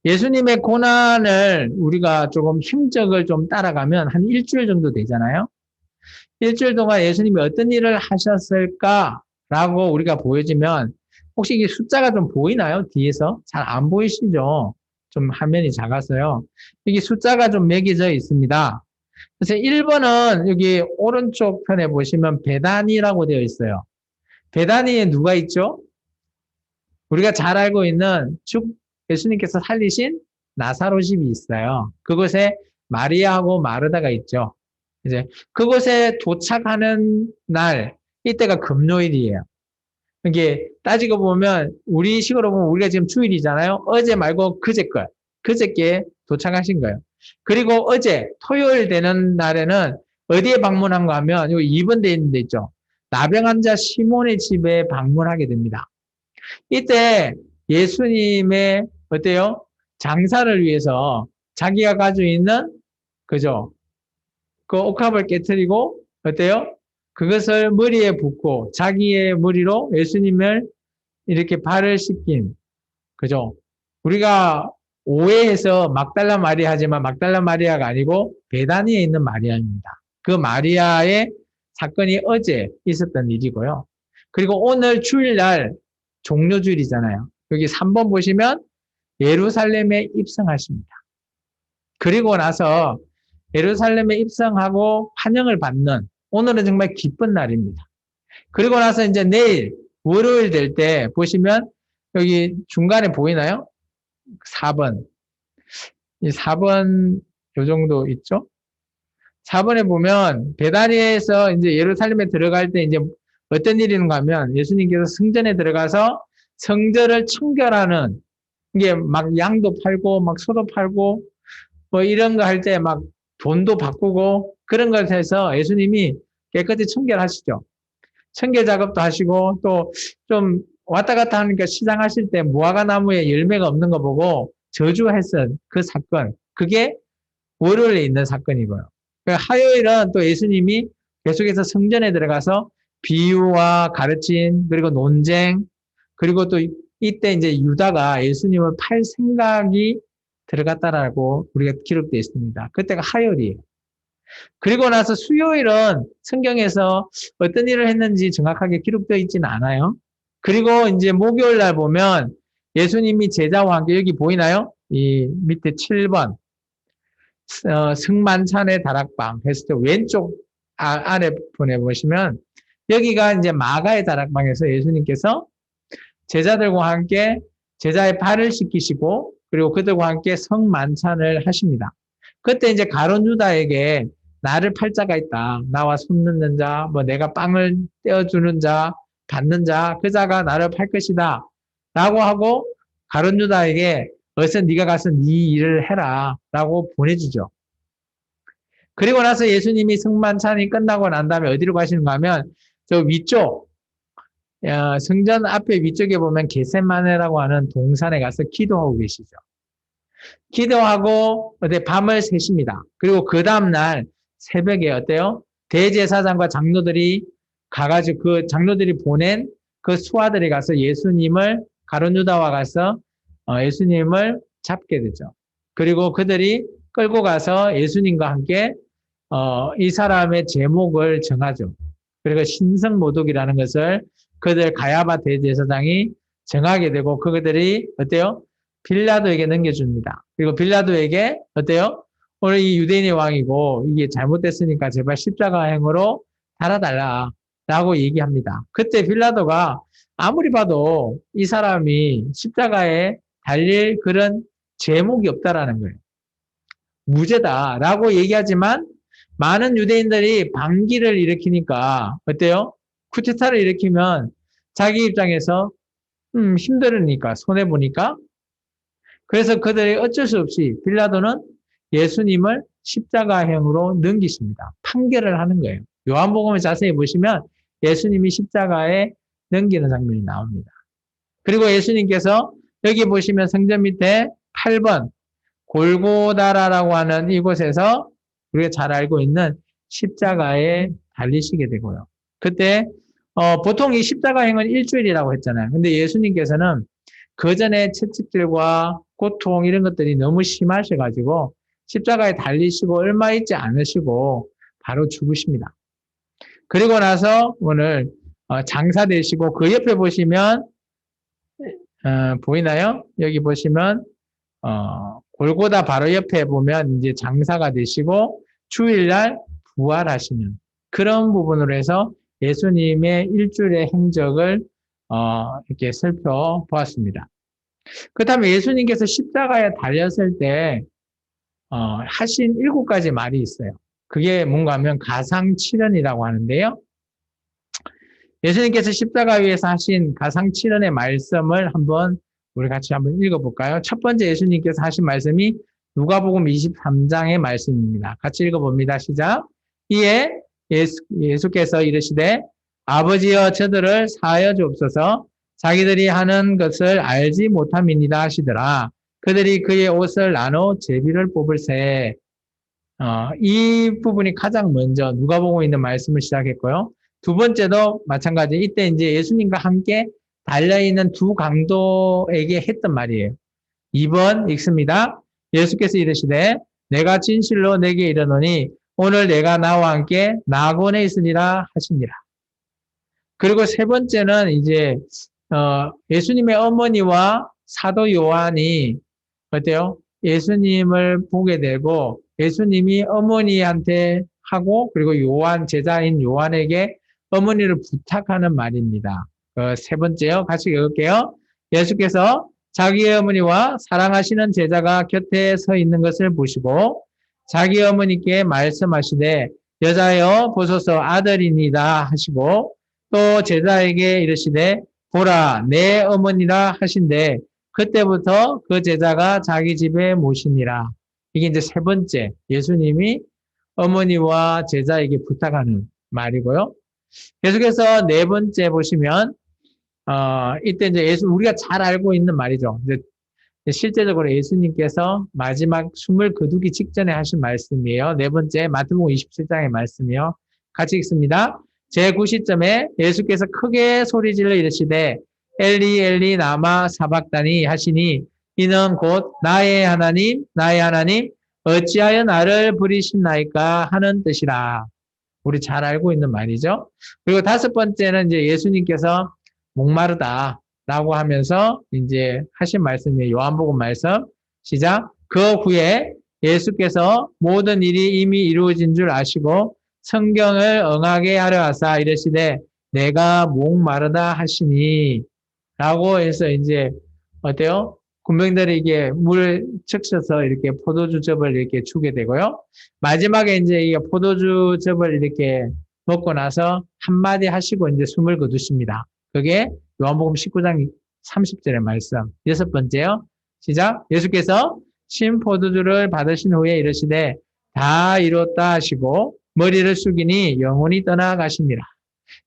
예수님의 고난을 우리가 조금 힘적을 좀 따라가면 한 일주일 정도 되잖아요. 일주일 동안 예수님이 어떤 일을 하셨을까라고 우리가 보여지면 혹시 이게 숫자가 좀 보이나요? 뒤에서? 잘 안 보이시죠? 좀 화면이 작아서요. 여기 숫자가 좀 매겨져 있습니다. 그래서 1번은 여기 오른쪽 편에 보시면 베다니라고 되어 있어요. 베다니에 누가 있죠? 우리가 잘 알고 있는 예수님께서 살리신 나사로 집이 있어요. 그곳에 마리아하고 마르다가 있죠. 이제 그곳에 도착하는 날, 이때가 금요일이에요. 이게 따지고 보면 우리 식으로 보면 우리가 지금 주일이잖아요. 어제 말고 그저께 도착하신 거예요. 그리고 어제 토요일 되는 날에는 어디에 방문한가 하면 여기 2번 돼 있는 데 있죠. 나병 환자 시몬의 집에 방문하게 됩니다. 이때 예수님의 어때요? 장사를 위해서 자기가 가지고 있는 그죠? 그 옥합을 깨뜨리고 어때요? 그것을 머리에 붓고 자기의 머리로 예수님을 이렇게 발을 씻긴 그죠? 우리가 오해해서 막달라 마리아 하지만 막달라 마리아가 아니고 베다니에 있는 마리아입니다. 그 마리아의 사건이 어제 있었던 일이고요. 그리고 오늘 주일날 종료주일이잖아요. 여기 3번 보시면 예루살렘에 입성하십니다. 그리고 나서 예루살렘에 입성하고 환영을 받는 오늘은 정말 기쁜 날입니다. 그리고 나서 이제 내일 월요일 될 때 보시면 여기 중간에 보이나요? 4번. 이 4번 요 정도 있죠? 4번에 보면 베다니에서 이제 예루살렘에 들어갈 때 이제 어떤 일이 있는가 하면 예수님께서 성전에 들어가서 성전을 청결하는 이게 막 양도 팔고 막 소도 팔고 뭐 이런 거 할 때 막 돈도 바꾸고 그런 걸 해서 예수님이 깨끗이 청결하시죠. 청결 작업도 하시고 또 좀 왔다 갔다 하니까 시장 하실 때 무화과 나무에 열매가 없는 거 보고 저주했던 그 사건, 그게 월요일에 있는 사건이고요. 화요일은 또 예수님이 계속해서 성전에 들어가서 비유와 가르침 그리고 논쟁 그리고 또 이때 이제 유다가 예수님을 팔 생각이 들어갔다라고 우리가 기록되어 있습니다. 그때가 화요일이에요. 그리고 나서 수요일은 성경에서 어떤 일을 했는지 정확하게 기록되어 있지는 않아요. 그리고 이제 목요일 날 보면 예수님이 제자와 함께 여기 보이나요? 이 밑에 7번 승만찬의 다락방 했을 때 왼쪽 아래 보내보시면 여기가 이제 마가의 다락방에서 예수님께서 제자들과 함께 제자의 발을 씻기시고 그리고 그들과 함께 성만찬을 하십니다. 그때 이제 가룟 유다에게 나를 팔 자가 있다. 나와 손 넣는 자, 뭐 내가 빵을 떼어주는 자, 받는 자, 그 자가 나를 팔 것이다. 라고 하고 가룟 유다에게 어서 네가 가서 네 일을 해라. 라고 보내주죠. 그리고 나서 예수님이 승만찬이 끝나고 난 다음에 어디로 가시는가 하면 저 위쪽 성전 앞에 위쪽에 보면 겟세마네라고 하는 동산에 가서 기도하고 계시죠. 기도하고 어때 밤을 새십니다. 그리고 그 다음날 새벽에 어때요? 대제사장과 장로들이 가가지고 그 장로들이 보낸 그 수하들이 가서 예수님을 가룟 유다와 가서 예수님을 잡게 되죠. 그리고 그들이 끌고 가서 예수님과 함께 이 사람의 제목을 정하죠. 그리고 신성모독이라는 것을 그들 가야바 대제사장이 정하게 되고 그들이 어때요? 빌라도에게 넘겨줍니다. 그리고 빌라도에게 어때요? 오늘 이 유대인의 왕이고 이게 잘못됐으니까 제발 십자가행으로 달아달라라고 얘기합니다. 그때 빌라도가 아무리 봐도 이 사람이 십자가에 달릴 그런 제목이 없다라는 거예요. 무죄다라고 얘기하지만 많은 유대인들이 반기를 일으키니까 어때요? 쿠데타를 일으키면 자기 입장에서 힘들으니까 손해보니까 그래서 그들이 어쩔 수 없이 빌라도는 예수님을 십자가형으로 넘기십니다. 판결을 하는 거예요. 요한복음을 자세히 보시면 예수님이 십자가에 넘기는 장면이 나옵니다. 그리고 예수님께서 여기 보시면 성전 밑에 8번 골고다라라고 하는 이곳에서 우리가 잘 알고 있는 십자가에 달리시게 되고요. 그때 보통 이 십자가행은 일주일이라고 했잖아요. 근데 예수님께서는 그 전에 채찍질과 고통 이런 것들이 너무 심하셔가지고 십자가에 달리시고 얼마 있지 않으시고 바로 죽으십니다. 그리고 나서 오늘 장사되시고 그 옆에 보시면 보이나요? 여기 보시면 골고다 바로 옆에 보면 이제 장사가 되시고 주일날 부활하시는 그런 부분으로 해서 예수님의 일주일의 행적을 이렇게 살펴보았습니다. 그렇다면 예수님께서 십자가에 달렸을 때 하신 7가지 말이 있어요. 그게 뭔가 하면 가상칠언이라고 하는데요. 예수님께서 십자가 위에서 하신 가상칠언의 말씀을 우리 같이 한번 읽어볼까요? 첫 번째 예수님께서 하신 말씀이 누가복음 23장의 말씀입니다. 같이 읽어봅니다. 시작. 이에 예수께서 이르시되 아버지여 저들을 사하여 주옵소서 자기들이 하는 것을 알지 못함이니이다 하시더라. 그들이 그의 옷을 나눠 제비를 뽑을세. 이 부분이 가장 먼저 누가복음에 있는 말씀을 시작했고요. 두 번째도 마찬가지. 이때 이제 예수님과 함께 달려있는 두 강도에게 했던 말이에요. 2번 읽습니다. 예수께서 이르시되 내가 진실로 내게 이르노니 오늘 내가 나와 함께 낙원에 있으리라 하시니라. 그리고 세 번째는 이제 예수님의 어머니와 사도 요한이 어때요? 예수님을 보게 되고 예수님이 어머니한테 하고 그리고 요한 제자인 요한에게 어머니를 부탁하는 말입니다. 세 번째요. 같이 읽을게요. 예수께서 자기의 어머니와 사랑하시는 제자가 곁에 서 있는 것을 보시고 자기 어머니께 말씀하시되 여자여 보소서 아들이니이다 하시고 또 제자에게 이르시되 보라 내 어머니라 하신대 그때부터 그 제자가 자기 집에 모시니라. 이게 이제 세 번째 예수님이 어머니와 제자에게 부탁하는 말이고요. 계속해서 네 번째 보시면 이때 이제 우리가 잘 알고 있는 말이죠. 이제 실제적으로 예수님께서 마지막 숨을 거두기 직전에 하신 말씀이에요. 네 번째 마태복음 27장의 말씀이요. 같이 읽습니다. 제9시점에 예수께서 크게 소리질러 이르시되 엘리 엘리 나마 사박다니 하시니 이는 곧 나의 하나님 어찌하여 나를 부리십나이까 하는 뜻이라. 우리 잘 알고 있는 말이죠. 그리고 다섯 번째는 이제 예수님께서 목마르다라고 하면서 이제 하신 말씀이에요. 요한복음 말씀 시작. 그 후에 예수께서 모든 일이 이미 이루어진 줄 아시고 성경을 응하게 하려 하사 이르시되 내가 목마르다 하시니 라고 해서 이제 어때요? 군병들에게 물을 적셔서 이렇게 포도주즙을 이렇게 주게 되고요. 마지막에 이제 이 포도주즙을 이렇게 먹고 나서 한마디 하시고 이제 숨을 거두십니다. 그게 요한복음 19장 30절의 말씀. 여섯 번째요. 시작. 예수께서 신 포도주를 받으신 후에 이르시되 다 이뤘다 하시고 머리를 숙이니 영혼이 떠나가시니라.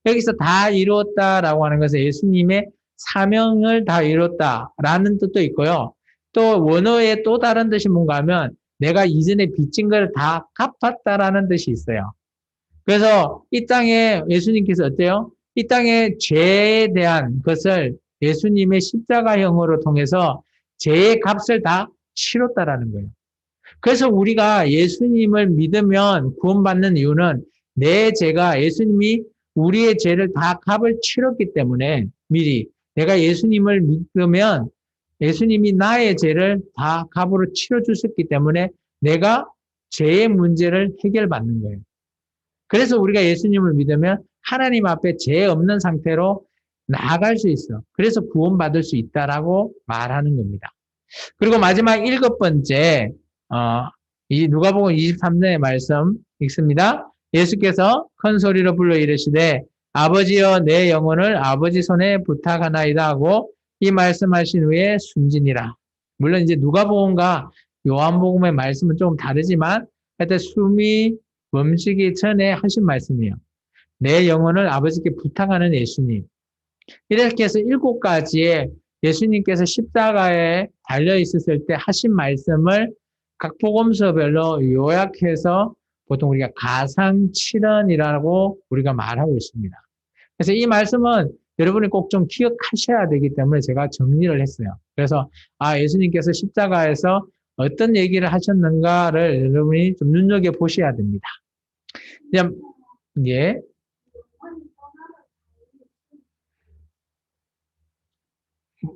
여기서 다 이루었다라고 하는 것은 예수님의 사명을 다 이뤘다라는 뜻도 있고요. 또 원어의 또 다른 뜻이 뭔가 하면 내가 이전에 빚진 걸 다 갚았다라는 뜻이 있어요. 그래서 이 땅에 예수님께서 어때요? 이 땅의 죄에 대한 것을 예수님의 십자가형으로 통해서 죄의 값을 다 치렀다라는 거예요. 그래서 우리가 예수님을 믿으면 구원받는 이유는 내 죄가 예수님이 우리의 죄를 다 값을 치렀기 때문에 미리 내가 예수님을 믿으면 예수님이 나의 죄를 다 값으로 치러주셨기 때문에 내가 죄의 문제를 해결받는 거예요. 그래서 우리가 예수님을 믿으면 하나님 앞에 죄 없는 상태로 나아갈 수 있어. 그래서 구원받을 수 있다라고 말하는 겁니다. 그리고 마지막 7번째, 이 누가복음 23장의 말씀 읽습니다. 예수께서 큰 소리로 불러 이르시되 아버지여 내 영혼을 아버지 손에 부탁하나이다 하고 이 말씀하신 후에 숨지니라. 물론 이제 누가복음과 요한복음의 말씀은 조금 다르지만 하여튼 숨이 멈추기 전에 하신 말씀이에요. 내 영혼을 아버지께 부탁하는 예수님. 이렇게 해서 7가지의 예수님께서 십자가에 달려 있었을 때 하신 말씀을 각 복음서별로 요약해서 보통 우리가 가상칠언이라고 우리가 말하고 있습니다. 그래서 이 말씀은 여러분이 꼭 좀 기억하셔야 되기 때문에 제가 정리를 했어요. 그래서 예수님께서 십자가에서 어떤 얘기를 하셨는가를 여러분이 좀 눈여겨보셔야 됩니다. 예.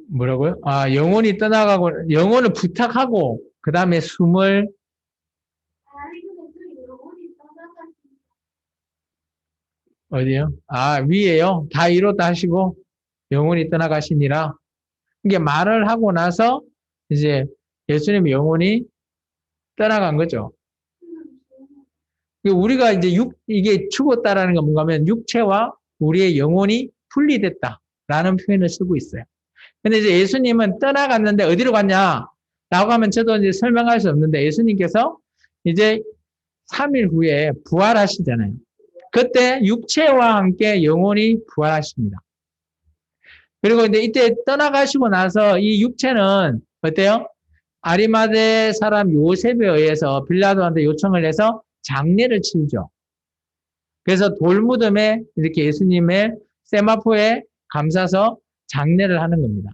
뭐라고요? 영혼이 떠나가고, 영혼을 부탁하고, 그 다음에 숨을, 어디요? 위에요? 다 이뤘다 하시고, 영혼이 떠나가시니라. 이게 말을 하고 나서, 이제 예수님의 영혼이 떠나간 거죠. 우리가 이제 이게 죽었다라는 건 뭔가 하면 육체와 우리의 영혼이 분리됐다라는 표현을 쓰고 있어요. 근데 이제 예수님은 떠나갔는데 어디로 갔냐? 라고 하면 저도 이제 설명할 수 없는데 예수님께서 이제 3일 후에 부활하시잖아요. 그때 육체와 함께 영혼이 부활하십니다. 그리고 이제 이때 떠나가시고 나서 이 육체는 어때요? 아리마대 사람 요셉에 의해서 빌라도한테 요청을 해서 장례를 치르죠. 그래서 돌무덤에 이렇게 예수님의 세마포에 감싸서 장례를 하는 겁니다.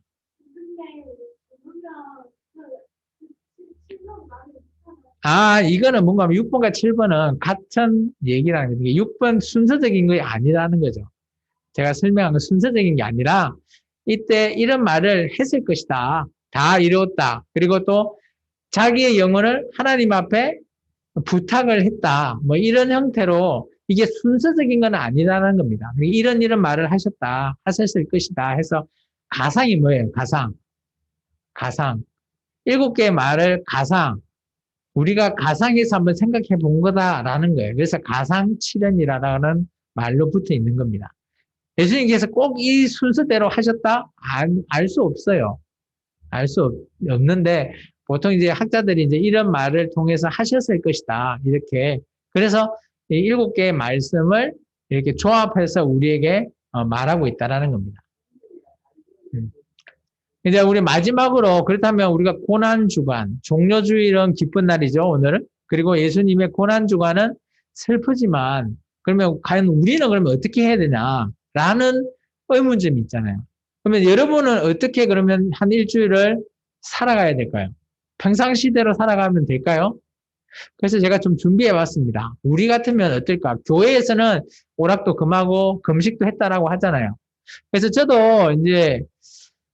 이거는 뭔가 6번과 7번은 같은 얘기라는 거죠. 6번 순서적인 게 아니라는 거죠. 제가 설명한 건 순서적인 게 아니라 이때 이런 말을 했을 것이다. 다 이루었다. 그리고 또 자기의 영혼을 하나님 앞에 부탁을 했다. 뭐 이런 형태로 이게 순서적인 건 아니라는 겁니다. 이런 말을 하셨을 것이다 해서 가상이 뭐예요? 가상. 7개의 말을 가상. 우리가 가상에서 한번 생각해 본 거다라는 거예요. 그래서 가상칠언이라는 말로 붙어 있는 겁니다. 예수님께서 꼭 이 순서대로 하셨다? 알 수 없어요. 알 수 없는데 보통 이제 학자들이 이제 이런 말을 통해서 하셨을 것이다. 이렇게. 그래서 이 7개의 말씀을 이렇게 조합해서 우리에게 말하고 있다라는 겁니다. 이제 우리 마지막으로 그렇다면 우리가 고난주간, 종료주일은 기쁜 날이죠, 오늘은. 그리고 예수님의 고난주간은 슬프지만 그러면 과연 우리는 그러면 어떻게 해야 되냐라는 의문점이 있잖아요. 그러면 여러분은 어떻게 그러면 한 일주일을 살아가야 될까요? 평상시대로 살아가면 될까요? 그래서 제가 좀 준비해 봤습니다. 우리 같으면 어떨까? 교회에서는 오락도 금하고 금식도 했다라고 하잖아요. 그래서 저도 이제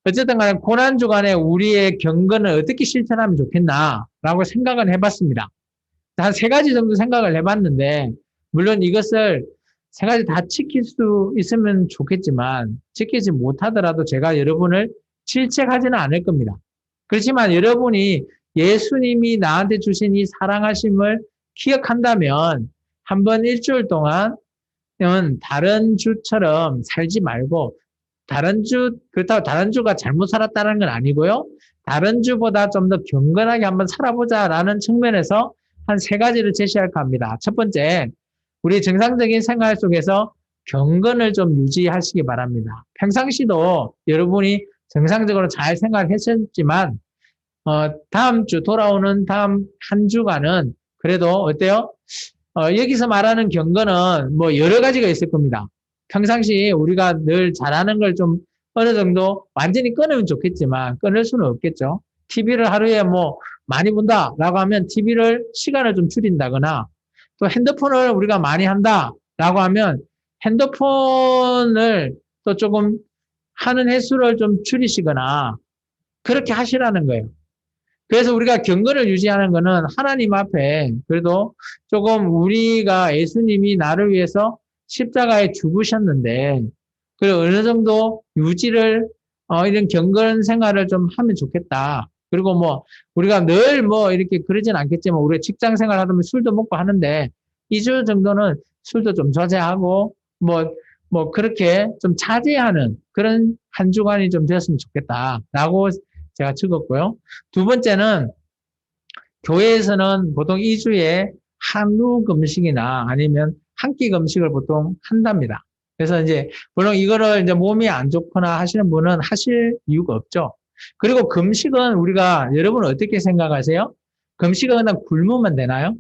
어쨌든 간에 고난주간에 우리의 경건을 어떻게 실천하면 좋겠나라고 생각을 해봤습니다. 한 3가지 정도 생각을 해봤는데 물론 이것을 3가지 다 지킬 수 있으면 좋겠지만 지키지 못하더라도 제가 여러분을 질책하지는 않을 겁니다. 그렇지만 여러분이 예수님이 나한테 주신 이 사랑하심을 기억한다면 한번 일주일 동안 다른 주처럼 살지 말고 그렇다고 다른 주가 잘못 살았다는 건 아니고요. 다른 주보다 좀 더 경건하게 한번 살아보자라는 측면에서 한 세 가지를 제시할까 합니다. 첫 번째, 우리 정상적인 생활 속에서 경건을 좀 유지하시기 바랍니다. 평상시도 여러분이 정상적으로 잘 생활했었지만 다음 주 돌아오는 다음 한 주간은 그래도 어때요? 여기서 말하는 경건은 뭐 여러 가지가 있을 겁니다. 평상시 우리가 늘 잘하는 걸 좀 어느 정도 완전히 끊으면 좋겠지만 끊을 수는 없겠죠. TV를 하루에 뭐 많이 본다라고 하면 TV를 시간을 좀 줄인다거나 또 핸드폰을 우리가 많이 한다라고 하면 핸드폰을 또 조금 하는 횟수를 좀 줄이시거나 그렇게 하시라는 거예요. 그래서 우리가 경건을 유지하는 것은 하나님 앞에 그래도 조금 우리가 예수님이 나를 위해서 십자가에 죽으셨는데 그 어느 정도 유지를 이런 경건 생활을 좀 하면 좋겠다. 그리고 뭐 우리가 늘 뭐 이렇게 그러진 않겠지만 우리 직장 생활 하면 술도 먹고 하는데 2주 정도는 술도 좀 자제하고 뭐 그렇게 좀 자제하는 그런 한 주간이 좀 되었으면 좋겠다라고 제가 적었고요. 두 번째는 교회에서는 보통 2주에 한우 금식이나 아니면 한 끼 금식을 보통 한답니다. 그래서 이제 물론 이거를 이제 몸이 안 좋거나 하시는 분은 하실 이유가 없죠. 그리고 금식은 우리가 여러분 어떻게 생각하세요? 금식은 그냥 굶으면 되나요?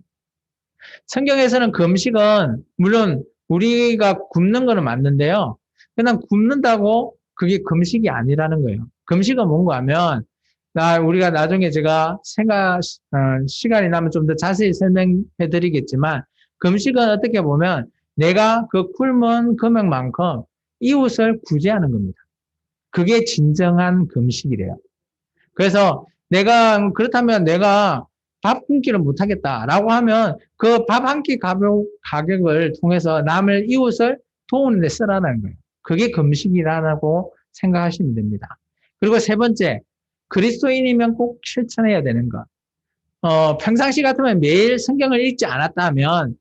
성경에서는 금식은 물론 우리가 굶는 거는 맞는데요. 그냥 굶는다고 그게 금식이 아니라는 거예요. 금식은 뭔가 하면 우리가 나중에 제가 시간이 나면 좀 더 자세히 설명해 드리겠지만 금식은 어떻게 보면 내가 그 굶은 금액만큼 이웃을 구제하는 겁니다. 그게 진정한 금식이래요. 그래서 그렇다면 내가 밥 한 끼를 못 하겠다라고 하면 그 밥 한 끼 가격을 통해서 이웃을 도우는 데 쓰라는 거예요. 그게 금식이라고 생각하시면 됩니다. 그리고 세 번째, 그리스도인이면 꼭 실천해야 되는 것. 평상시 같으면 매일 성경을 읽지 않았다 하면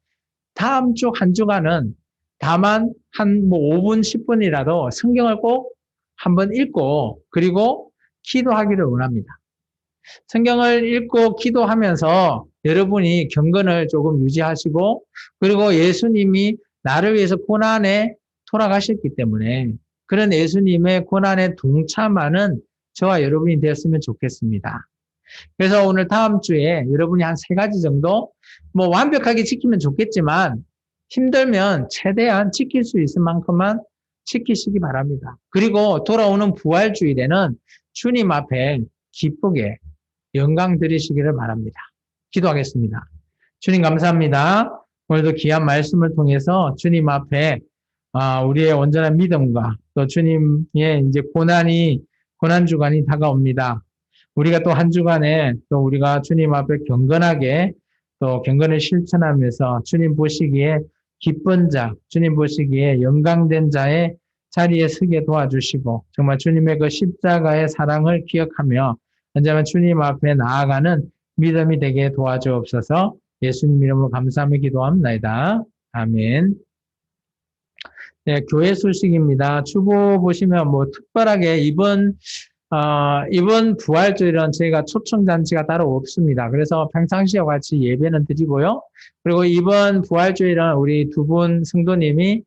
다음 주 한 주간은 다만 한 뭐 5분, 10분이라도 성경을 꼭 한번 읽고 그리고 기도하기를 원합니다. 성경을 읽고 기도하면서 여러분이 경건을 조금 유지하시고 그리고 예수님이 나를 위해서 고난에 돌아가셨기 때문에 그런 예수님의 고난에 동참하는 저와 여러분이 되었으면 좋겠습니다. 그래서 오늘 다음 주에 여러분이 한 세 가지 정도 뭐 완벽하게 지키면 좋겠지만 힘들면 최대한 지킬 수 있을 만큼만 지키시기 바랍니다. 그리고 돌아오는 부활주일에는 주님 앞에 기쁘게 영광 드리시기를 바랍니다. 기도하겠습니다. 주님 감사합니다. 오늘도 귀한 말씀을 통해서 주님 앞에 우리의 온전한 믿음과 또 주님의 이제 고난 주간이 다가옵니다. 우리가 또 한 주간에 또 우리가 주님 앞에 경건하게 또 경건을 실천하면서 주님 보시기에 기쁜 자, 주님 보시기에 영광된 자의 자리에 서게 도와주시고 정말 주님의 그 십자가의 사랑을 기억하며 언제나 주님 앞에 나아가는 믿음이 되게 도와주옵소서. 예수님 이름으로 감사하며 기도합니다. 아멘. 네, 교회 소식입니다. 주보 보시면 뭐 특별하게 이번 부활주일은 저희가 초청잔치가 따로 없습니다. 그래서 평상시와 같이 예배는 드리고요. 그리고 이번 부활주일은 우리 두 분 성도님이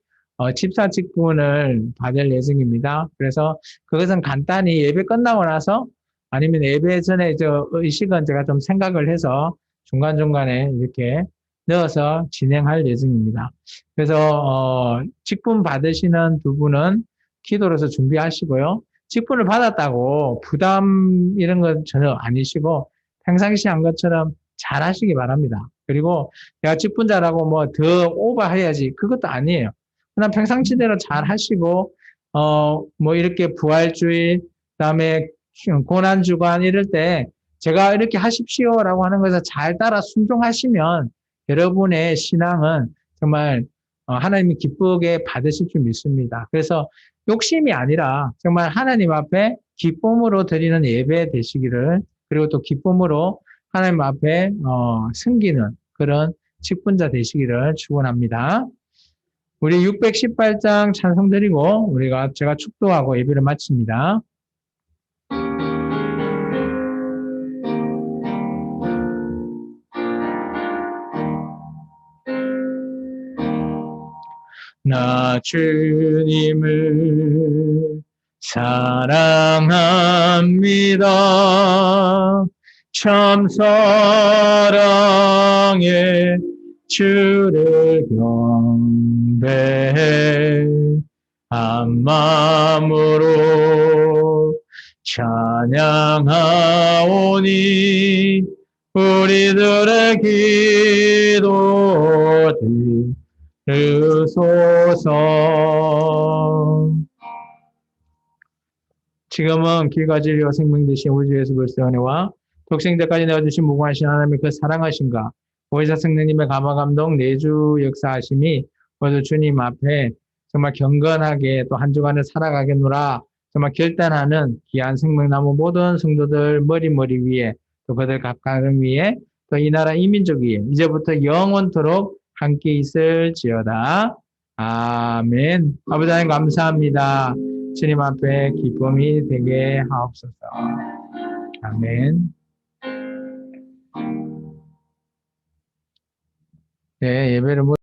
집사 직분을 받을 예정입니다. 그래서 그것은 간단히 예배 끝나고 나서 아니면 예배 전에 의식은 제가 좀 생각을 해서 중간중간에 이렇게 넣어서 진행할 예정입니다. 그래서 직분 받으시는 두 분은 기도로서 준비하시고요. 직분을 받았다고 부담 이런 건 전혀 아니시고 평상시 한 것처럼 잘 하시기 바랍니다. 그리고 내가 직분자라고 뭐 더 오버해야지 그것도 아니에요. 그냥 평상시대로 잘 하시고 뭐 이렇게 부활주의 그다음에 고난주간 이럴 때 제가 이렇게 하십시오라고 하는 것을 잘 따라 순종하시면 여러분의 신앙은 정말 하나님이 기쁘게 받으실 줄 믿습니다. 그래서 욕심이 아니라 정말 하나님 앞에 기쁨으로 드리는 예배 되시기를 그리고 또 기쁨으로 하나님 앞에 섬기는 그런 직분자 되시기를 축원합니다. 우리 618장 찬송 드리고 제가 축도하고 예배를 마칩니다. 나 주님을 사랑합니다. 참 사랑해 주를 경배해 한 마음으로 찬양하오니 우리들의 기도 들으소서. 지금은 길과 진리와 생명 되신 우리 주 예수 그리스도의 은혜와 독생자까지 내어주신 무궁하신 하나님의 그 사랑하심과 보혜사 성령님의 감화 감동 내주 역사하심이 모두 주님 앞에 정말 경건하게 또 한 주간을 살아가겠노라 정말 결단하는 귀한 생명나무 모든 성도들 머리 위에 또 그들 각각 위에 또 이 나라 이민족 위에 이제부터 영원토록 함께 있을지어다. 아멘. 아버지 하나님 감사합니다. 주님 앞에 기쁨이 되게 하옵소서. 아멘. 네, 예배를